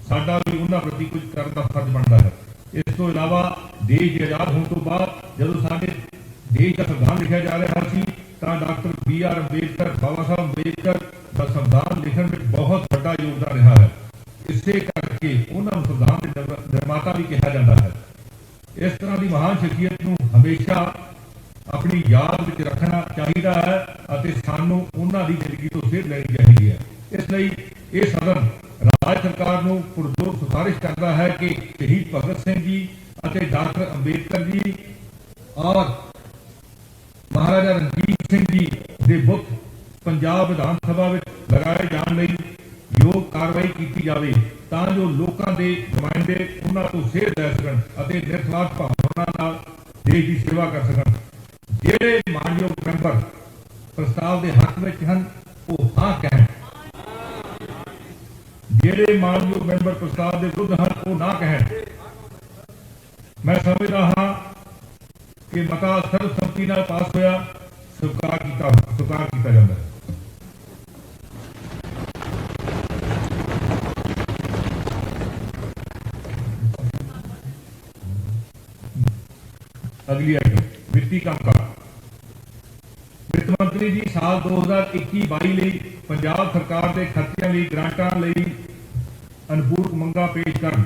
ਸਾਡਾ ਵੀ ਉਹਨਾਂ ਪ੍ਰਤੀ ਕੁਝ ਕਰਨ ਦਾ ਫਰਜ਼ ਬਣਦਾ ਹੈ। ਇਸ ਤੋਂ ਇਲਾਵਾ ਦੇਸ਼ ਆਜ਼ਾਦ ਹੋਣ ਤੋਂ ਬਾਅਦ ਜਦੋਂ ਸਾਡੇ ਦੇਸ਼ ਦਾ ਸੰਵਿਧਾਨ ਲਿਖਿਆ ਜਾ ਰਿਹਾ ਸੀ ਤਾਂ ਡਾਕਟਰ ਬੀ ਆਰ ਅੰਬੇਦਕਰ, ਬਾਬਾ ਸਾਹਿਬ ਅੰਬੇਦਕਰ ਦਾ ਸੰਵਿਧਾਨ ਲਿਖਣ ਵਿੱਚ ਬਹੁਤ ਵੱਡਾ ਯੋਗਦਾਨ ਰਿਹਾ ਹੈ। ਇਸੇ ਕਰਕੇ ਉਹਨਾਂ ਨੂੰ ਸੰਵਿਧਾਨ ਦੇ ਨਿਰਮਾਤਾ ਵੀ ਕਿਹਾ ਜਾਂਦਾ ਹੈ। ਇਸ ਤਰ੍ਹਾਂ ਦੀ ਮਹਾਨ ਸ਼ਖਸੀਅਤ ਨੂੰ ਹਮੇਸ਼ਾ ਆਪਣੀ ਯਾਦ ਵਿੱਚ ਰੱਖਣਾ ਚਾਹੀਦਾ ਹੈ ਅਤੇ ਸਾਨੂੰ ਉਹਨਾਂ ਦੀ ਜ਼ਿੰਦਗੀ ਤੋਂ ਸੇਧ ਲੈਣੀ ਚਾਹੀਦੀ ਹੈ। ਇਸ ਲਈ ਇਹ ਸਦਨ ਰਾਜ ਸਰਕਾਰ ਨੂੰ ਪੁਰਜ਼ੋਰ ਸਿਫਾਰਿਸ਼ ਕਰਦਾ ਹੈ ਕਿ ਸ਼ਹੀਦ ਭਗਤ ਸਿੰਘ ਜੀ ਅਤੇ ਡਾਕਟਰ ਅੰਬੇਦਕਰ ਜੀ ਔਰ ਮਹਾਰਾਜਾ ਰਣਜੀਤ ਸਿੰਘ ਜੀ ਦੇ ਬੁੱਤ ਪੰਜਾਬ ਵਿਧਾਨ ਸਭਾ ਵਿੱਚ ਲਗਾਏ ਜਾਣ ਲਈ ਯੋਗ ਕਾਰਵਾਈ ਕੀਤੀ ਜਾਵੇ ਤਾਂ ਜੋ ਲੋਕਾਂ ਦੇ ਨੁਮਾਇੰਦੇ ਉਹਨਾਂ ਤੋਂ ਸੇਧ ਲੈ ਸਕਣ ਅਤੇ ਨਿਰਸਵਾਰਥ ਭਾਵਨਾ ਨਾਲ ਦੇਸ਼ ਦੀ ਸੇਵਾ ਕਰ ਸਕਣ। ਜਿਹੜੇ ਮਾਨਯੋਗ ਮੈਂਬਰ ਪ੍ਰਸਤਾਵ ਦੇ ਹੱਕ ਵਿੱਚ ਹਨ ਉਹ ਹਾਂ ਕਹਿਣ, ਜਿਹੜੇ ਮਾਨਯੋਗ ਮੈਂਬਰ ਪ੍ਰਸਤਾਵ ਦੇ ਵਿਰੁੱਧ ਹਨ ਉਹ ਨਾ ਕਹਿਣ। ਮੈਂ ਸਮਝਦਾ ਹਾਂ ਕਿ ਮਤਾ ਸਰਬਸੰਮਤੀ ਨਾਲ ਪਾਸ ਹੋਇਆ, ਸਵੀਕਾਰ ਕੀਤਾ ਜਾਂਦਾ ਹੈ। अगली आइटम ਵਿੱਤੀ ਕੰਮਕਾਰ। ਵਿੱਤ ਮੰਤਰੀ ਜੀ ਸਾਲ 2021-22 ਲਈ ਪੰਜਾਬ ਸਰਕਾਰ ਦੇ ਖਰਚਿਆਂ ਲਈ ਗ੍ਰਾਂਟਾਂ ਲਈ ਅਨੁਪੂਰਕ ਮੰਗਾਂ ਪੇਸ਼ ਕਰਨ।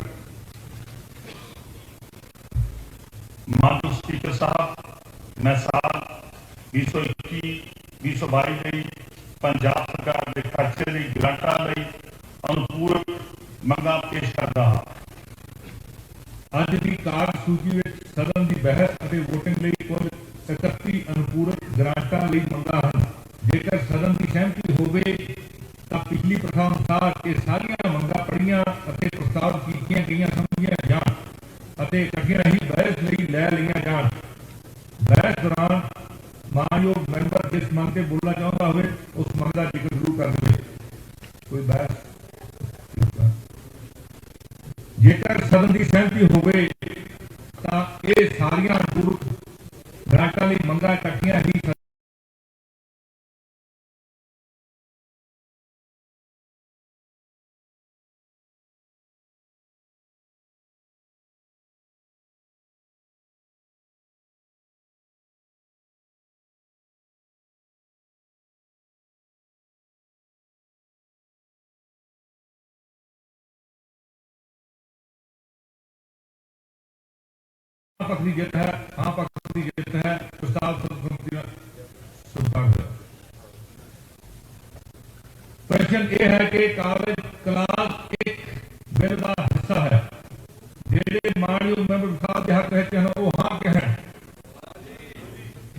ਮਾਨਯੋਗ ਸਪੀਕਰ ਸਾਹਿਬ, मैं साल 2021-2022 ਲਈ ਪੰਜਾਬ ਸਰਕਾਰ ਦੇ ਖਰਚੇ ਲਈ ਗ੍ਰਾਂਟਾਂ ਲਈ ਅਨੁਪੂਰਕ ਮੰਗਾਂ ਪੇਸ਼ ਕਰਦਾ ਹਾਂ। ਅੱਜ ਦੀ ਕਾਰਜ ਸੂਚੀ ਵਿੱਚ ਸਦਨ ਦੀ ਬਹਿਸ ਅਤੇ ਵੋਟਿੰਗ ਲਈ ਕੁੱਲ 31 ਅਨੁਪੂਰਕ ਗ੍ਰਾਂਟਾਂ ਲਈ ਮੰਗਾਂ ਹਨ। ਜੇਕਰ ਸਦਨ ਦੀ ਸਹਿਮਤੀ ਹੋਵੇ ਤਾਂ ਪਿਛਲੀ ਪ੍ਰਥਾ ਅਨੁਸਾਰ ਇਹ ਸਾਰੀਆਂ ਮੰਗਾਂ ਪੜ੍ਹੀਆਂ ਅਤੇ ਪ੍ਰਸਤਾਵ ਕੀਤੀਆਂ ਗਈਆਂ ਸਮਝੀਆਂ ਜਾਣ ਅਤੇ ਇਕੱਠੀਆਂ ਹੀ ਬਹਿਸ ਲਈ ਲੈ ਲਈਆਂ ਜਾਣ। ਬਹਿਸ ਦੌਰਾਨ ਮਾਨਯੋਗ ਮੈਂਬਰ ਜਿਸ ਮੰਗ ਤੇ ਬੋਲਣਾ ਚਾਹੁੰਦਾ ਹੋਵੇ ਉਸ ਮੰਗ ਦਾ ਜ਼ਿਕਰ ਜ਼ਰੂਰ ਕਰ ਦੇਵੇ। ਕੋਈ ਬਹਿਸ ਜੇਕਰ ਸਦਨ ਦੀ ਸਹਿਮਤੀ ਹੋਵੇ ਤਾਂ ਇਹ ਸਾਰੀਆਂ ਅਨੁਪੂਰਕ ਗ੍ਰਾਂਟਾਂ ਲਈ ਮੰਗਾਂ ਇਕੱਠੀਆਂ ਹੀ पक्ष की जित है, हाँ पक्ष की जित है, प्रस्ताव सर्वसम्मति में स्वीकार हुआ। प्रश्न ये है कि कागज क्लास एक बिल का हिस्सा है। जेड़े मानयोग मैंबर प्रस्ताव के हक कहते हैं वो हाँ के हैं।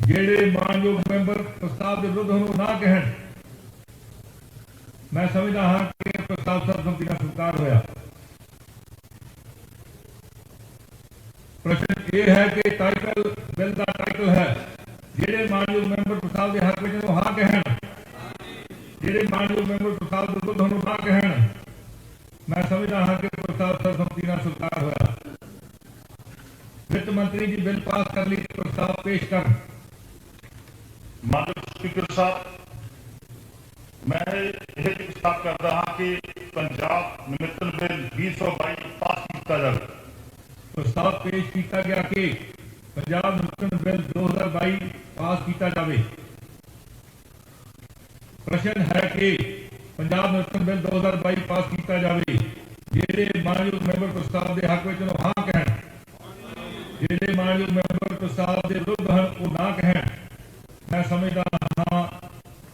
जेड़े मानयोग मैंबर प्रस्ताव ਸਰਬਸੰਮਤੀ ਨਾਲ ਸਵੀਕਾਰ ਹੋਇਆ। ਪ੍ਰਸ਼ਨ ਇਹ ਹੈ ਕਿ ਟਾਈਟਲ ਬਿੱਲ ਦਾ ਟਾਈਟਲ ਹੈ ਜਿਹੜੇ ਮਾਨਯੋਗ ਮੈਂਬਰ ਪ੍ਰਸਾਦ ਦੇ ਹੱਕ ਵਿੱਚ ਉਹ ਹਾਂ ਕਹਿਣ, ਜਿਹੜੇ ਮਾਨਯੋਗ ਮੈਂਬਰ ਪ੍ਰਸਾਦ ਦੇ ਵਿਰੁੱਧ ਉਹਨੂੰ ਨਾ ਕਹਿਣ। ਮੈਂ ਸਮਝਦਾ ਹਾਂ ਕਿ ਪ੍ਰਸਤਾਵ ਸਰਬਸੰਮਤੀ ਨਾਲ ਸਵੀਕਾਰ ਹੋਇਆ। ਵਿੱਤ ਮੰਤਰੀ ਜੀ ਬਿੱਲ ਪਾਸ ਕਰਨ ਲਈ ਪ੍ਰਸਤਾਵ ਪੇਸ਼ ਕਰਨ। ਮਾਨਯੋਗ ਸਪੀਕਰ ਸਾਹਿਬ, मैं यह प्रस्ताव करता हाँ कि पंजाब निमित्तन बिल 2022 पास किया जाए। प्रस्ताव पेश किया गया कि पंजाब निमित्तन बिल 2022 पास किया जाए। प्रश्न है कि पंजाब निमित्तन बिल 2022 पास किया जाए। जेडे मानयोग मैंबर प्रस्ताव के हक में हाँ कहन, जेडे मानयोग मैंबर प्रस्ताव के विरुद्ध हैं वो ना कहन। मैं समझदा हाँ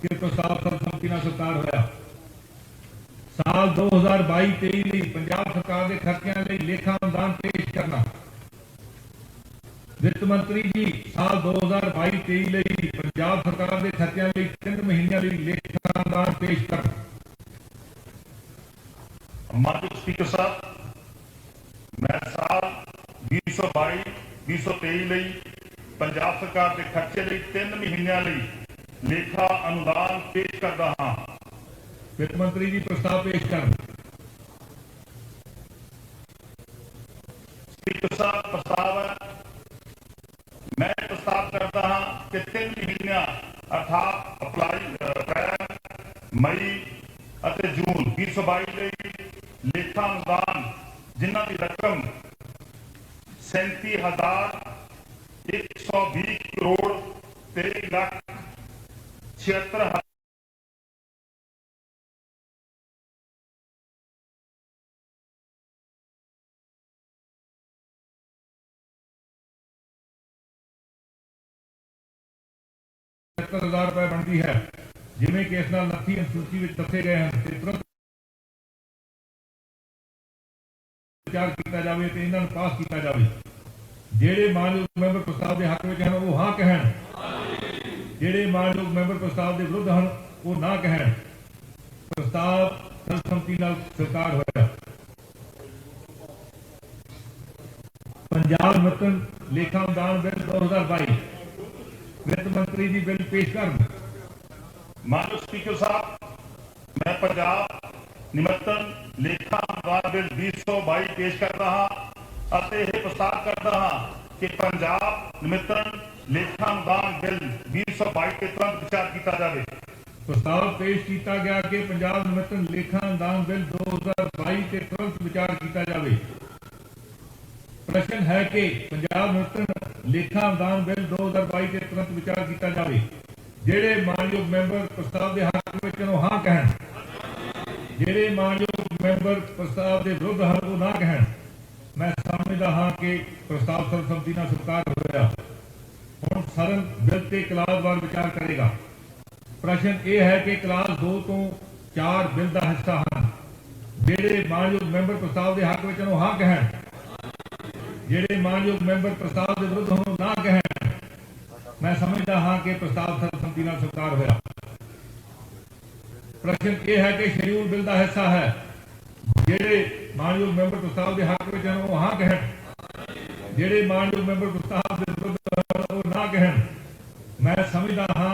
कि प्रस्ताव सर्बसम्मति ਨਾਲ ਸਵੀਕਾਰ ਹੋਇਆ। साल 2022-23 ਲਈ ਪੰਜਾਬ ਸਰਕਾਰ ਦੇ ਖਰਚਿਆਂ ਲਈ ਲੇਖਾ ਅਨੁਦਾਨ ਪੇਸ਼ ਕਰਨਾ। ਵਿੱਤ ਮੰਤਰੀ ਜੀ ਸਾਲ 2022-23 ਲਈ ਪੰਜਾਬ ਸਰਕਾਰ ਦੇ ਖਰਚਿਆਂ ਲਈ 3 ਮਹੀਨਿਆਂ ਲਈ ਲੇਖਾ ਅਨੁਦਾਨ ਪੇਸ਼ ਕਰਨ। माननीय स्पीकर साहब, मैं साल 2022-2023 ਲਈ ਪੰਜਾਬ ਸਰਕਾਰ ਦੇ ਖਰਚੇ ਲਈ 3 ਮਹੀਨਿਆਂ ਲਈ ਲੇਖਾ ਅਨੁਦਾਨ ਪੇਸ਼ ਕਰਦਾ ਹਾਂ। ਵਿੱਤ ਮੰਤਰੀ ਜੀ ਪ੍ਰਸਤਾਵ ਪੇਸ਼ ਕਰਨ। स्पीकर साहब, प्रस्ताव है, मैं प्रस्ताव करता हाँ कि 3 महीनिया अर्थात अप्रैल, मई ਅਤੇ ਜੂਨ 2022 ਲਈ ਲੇਖਾ ਅਨੁਦਾਨ ਜਿਨ੍ਹਾਂ ਦੀ ਰਕਮ 37,120 ਕਰੋੜ 23 ਲੱਖ 76 70,000 ਰੁਪਏ ਬਣਦੀ ਹੈ, ਜਿਵੇਂ ਕਿ ਇਸ ਨਾਲ ਨੱਥੀ ਅਨੁਸੂਚੀ ਵਿੱਚ ਦੱਸੇ ਗਏ ਹਨ ਤੇ ਤੁਰੰਤ ਵਿਚਾਰ ਕੀਤਾ ਜਾਵੇ ਤੇ ਇਹਨਾਂ ਨੂੰ ਪਾਸ ਕੀਤਾ ਜਾਵੇ। ਜਿਹੜੇ ਮਾਨਯੋਗ ਮੈਂਬਰ ਪ੍ਰਸਤਾਵ ਦੇ ਹੱਕ ਵਿੱਚ ਹਨ ਉਹ ਹਾਂ ਕਹਿਣ, ਜਿਹੜੇ ਮਾਨਯੋਗ ਮੈਂਬਰ ਪ੍ਰਸਤਾਵ ਦੇ ਵਿਰੁੱਧ ਹਨ ਉਹ ਨਾ ਕਹਿਣ। ਪ੍ਰਸਤਾਵ ਸਰਬਸੰਮਤੀ ਨਾਲ ਸਵੀਕਾਰ ਹੋਇਆ। ਪੰਜਾਬ ਨਿਮਿਤਨ ਲੇਖਾ ਅਨੁਦਾਨ ਬਿੱਲ 2022 ਵਿੱਤ ਮੰਤਰੀ ਜੀ ਬਿੱਲ ਪੇਸ਼ ਕਰਨ। माननीय स्पीकर साहब, मैं पंजाब निमित्तन लेखा अनुदान बिल 2022 पेश कर रहा और यह प्रस्ताव करता हाँ कि पंजाब निमित्तन लेखा अनुदान बिल 2022 के तुरंत विचार किया जाए। प्रस्ताव पेश किया गया कि पंजाब निमित्तन लेखा अनुदान बिल 2022 के तुरंत विचार किया जाए। प्रश्न है कि पंजाब निमित्तन लेखा अनुदान बिल 2022 के तुरंत विचार किया जाए। ਜਿਹੜੇ ਮਾਨਯੋਗ ਮੈਂਬਰ ਪ੍ਰਸਤਾਵ ਦੇ ਹੱਕ ਵਿੱਚ ਨੂੰ ਹਾਂ ਕਹਿਣ, ਜਿਹੜੇ ਮਾਨਯੋਗ ਮੈਂਬਰ ਪ੍ਰਸਤਾਵ ਦੇ ਵਿਰੁੱਧ ਹਨ ਉਹ ਨਾ ਕਹਿਣ। ਮੈਂ ਸਮਝਦਾ ਹਾਂ ਕਿ ਪ੍ਰਸਤਾਵ ਸਰਬਸੰਮਤੀ ਨਾਲ ਸਵੀਕਾਰ ਹੋਇਆ। ਹੁਣ ਸਦਨ ਬਿੱਲ ਤੇ ਕਲਾਸਵਾਰ ਵਿਚਾਰ ਕਰੇਗਾ। ਪ੍ਰਸ਼ਨ ਇਹ ਹੈ ਕਿ ਕਲਾਸ 2 ਤੋਂ 4 ਬਿੱਲ ਦਾ ਹਿੱਸਾ ਹਨ। ਜਿਹੜੇ ਮਾਨਯੋਗ ਮੈਂਬਰ ਪ੍ਰਸਤਾਵ ਦੇ ਹੱਕ ਵਿੱਚ ਨੂੰ ਹਾਂ ਕਹਿਣ, ਜਿਹੜੇ ਮਾਨਯੋਗ ਮੈਂਬਰ ਪ੍ਰਸਤਾਵ ਦੇ ਵਿਰੁੱਧ ਨੂੰ ਨਾ ਕਹਿਣ। मैं समझता हाँ कि प्रस्ताव सर्बसम्मति ਨਾਲ ਸਵੀਕਾਰ ਹੋਇਆ। प्रश्न यह है कि शेड्यूल बिल का हिस्सा है। ਜਿਹੜੇ ਮਾਨਯੋਗ ਮੈਂਬਰ ਪ੍ਰਸਤਾਵ ਦੇ ਹੱਕ ਵਿੱਚ ਹਨ ਉਹ ਹਾਂ ਕਹਿਣ, ਜਿਹੜੇ ਮਾਨਯੋਗ ਮੈਂਬਰ ਪ੍ਰਸਤਾਵ ਦੇ ਵਿਰੁੱਧ ਉਹ ਨਾ ਕਹਿਣ। ਮੈਂ ਸਮਝਦਾ ਹਾਂ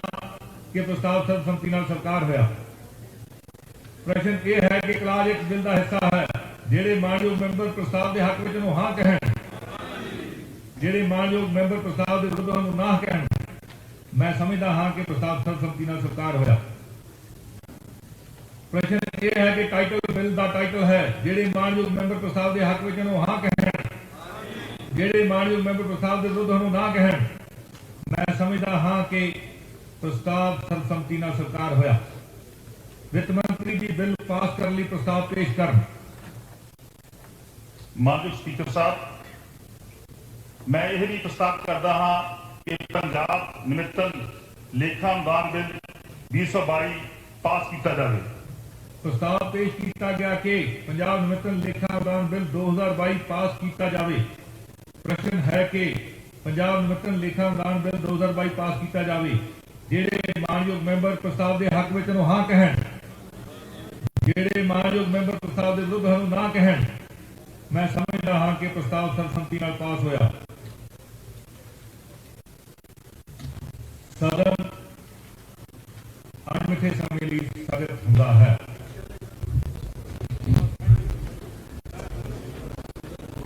ਕਿ ਪ੍ਰਸਤਾਵ ਸਰਬਸੰਮਤੀ ਨਾਲ ਸਵੀਕਾਰ ਹੋਇਆ। ਪ੍ਰਸ਼ਨ ਇਹ ਹੈ ਕਿ ਕਲਾਸ 1 ਬਿੱਲ ਦਾ ਹਿੱਸਾ ਹੈ। ਜਿਹੜੇ ਮਾਨਯੋਗ ਮੈਂਬਰ ਪ੍ਰਸਤਾਵ ਦੇ ਹੱਕ ਵਿੱਚ ਨੂੰ ਹਾਂ ਕਹਿਣ, ਜਿਹੜੇ ਮਾਨਯੋਗ ਮੈਂਬਰ ਪ੍ਰਸਤਾਵ ਦੇ ਵਿਰੁੱਧ ਨੂੰ ਨਾ ਕਹਿਣ। मैं समझता हाँ कि प्रस्ताव सर्बसम्मति ਨਾਲ ਸਵੀਕਾਰ ਹੋਇਆ। प्रश्न ये है कि टाइटल बिल का टाइटल है ਜਿਹੜੇ ਮਾਨਯੋਗ ਮੈਂਬਰ ਪ੍ਰਸਤਾਵ ਦੇ ਹੱਕ ਵਿੱਚ ਨੂੰ ਹਾਂ ਕਹਿਣ, ਜਿਹੜੇ ਮਾਨਯੋਗ ਮੈਂਬਰ ਪ੍ਰਸਤਾਵ ਦੇ ਵਿਰੁੱਧ ਨੂੰ ਨਾ ਕਹਿਣ। मैं समझता हाँ कि प्रस्ताव सर्बसम्मति ਨਾਲ ਸਵੀਕਾਰ ਹੋਇਆ। ਵਿੱਤ ਮੰਤਰੀ ਜੀ ਬਿੱਲ ਪਾਸ ਕਰਨ ਲਈ ਪ੍ਰਸਤਾਵ ਪੇਸ਼ ਕਰਨ। माननीय स्पीकर साहब, मैं यह भी प्रस्ताव करता हाँ कि पंजाब निमित्तन लेखा अनुदान बिल 2022 पास किया जाए। प्रस्ताव पेश किया गया कि पंजाब निमित्तन लेखा अनुदान बिल 2022 पास किया जाए। प्रश्न है कि पंजाब निमित्तन लेखा अनुदान बिल 2022 पास किया जाए। ਜਿਹੜੇ ਮਾਨਯੋਗ ਮੈਂਬਰ ਪ੍ਰਸਤਾਵ ਦੇ ਹੱਕ ਵਿੱਚ ਨੂੰ ਹਾਂ ਕਹਿਣ, ਜਿਹੜੇ ਮਾਨਯੋਗ ਮੈਂਬਰ ਪ੍ਰਸਤਾਵ ਦੇ ਵਿਰੁੱਧ ਹਨ ਨਾ ਕਹਿਣ। ਮੈਂ ਸਮਝਦਾ ਹਾਂ ਕਿ ਪ੍ਰਸਤਾਵ ਸਰਬਸੰਮਤੀ ਨਾਲ ਪਾਸ ਹੋਇਆ। ਸਦਨ ਅਣਮਿੱਥੇ ਸਮੇਂ ਲਈ ਸਥਗਿਤ ਹੁੰਦਾ ਹੈ।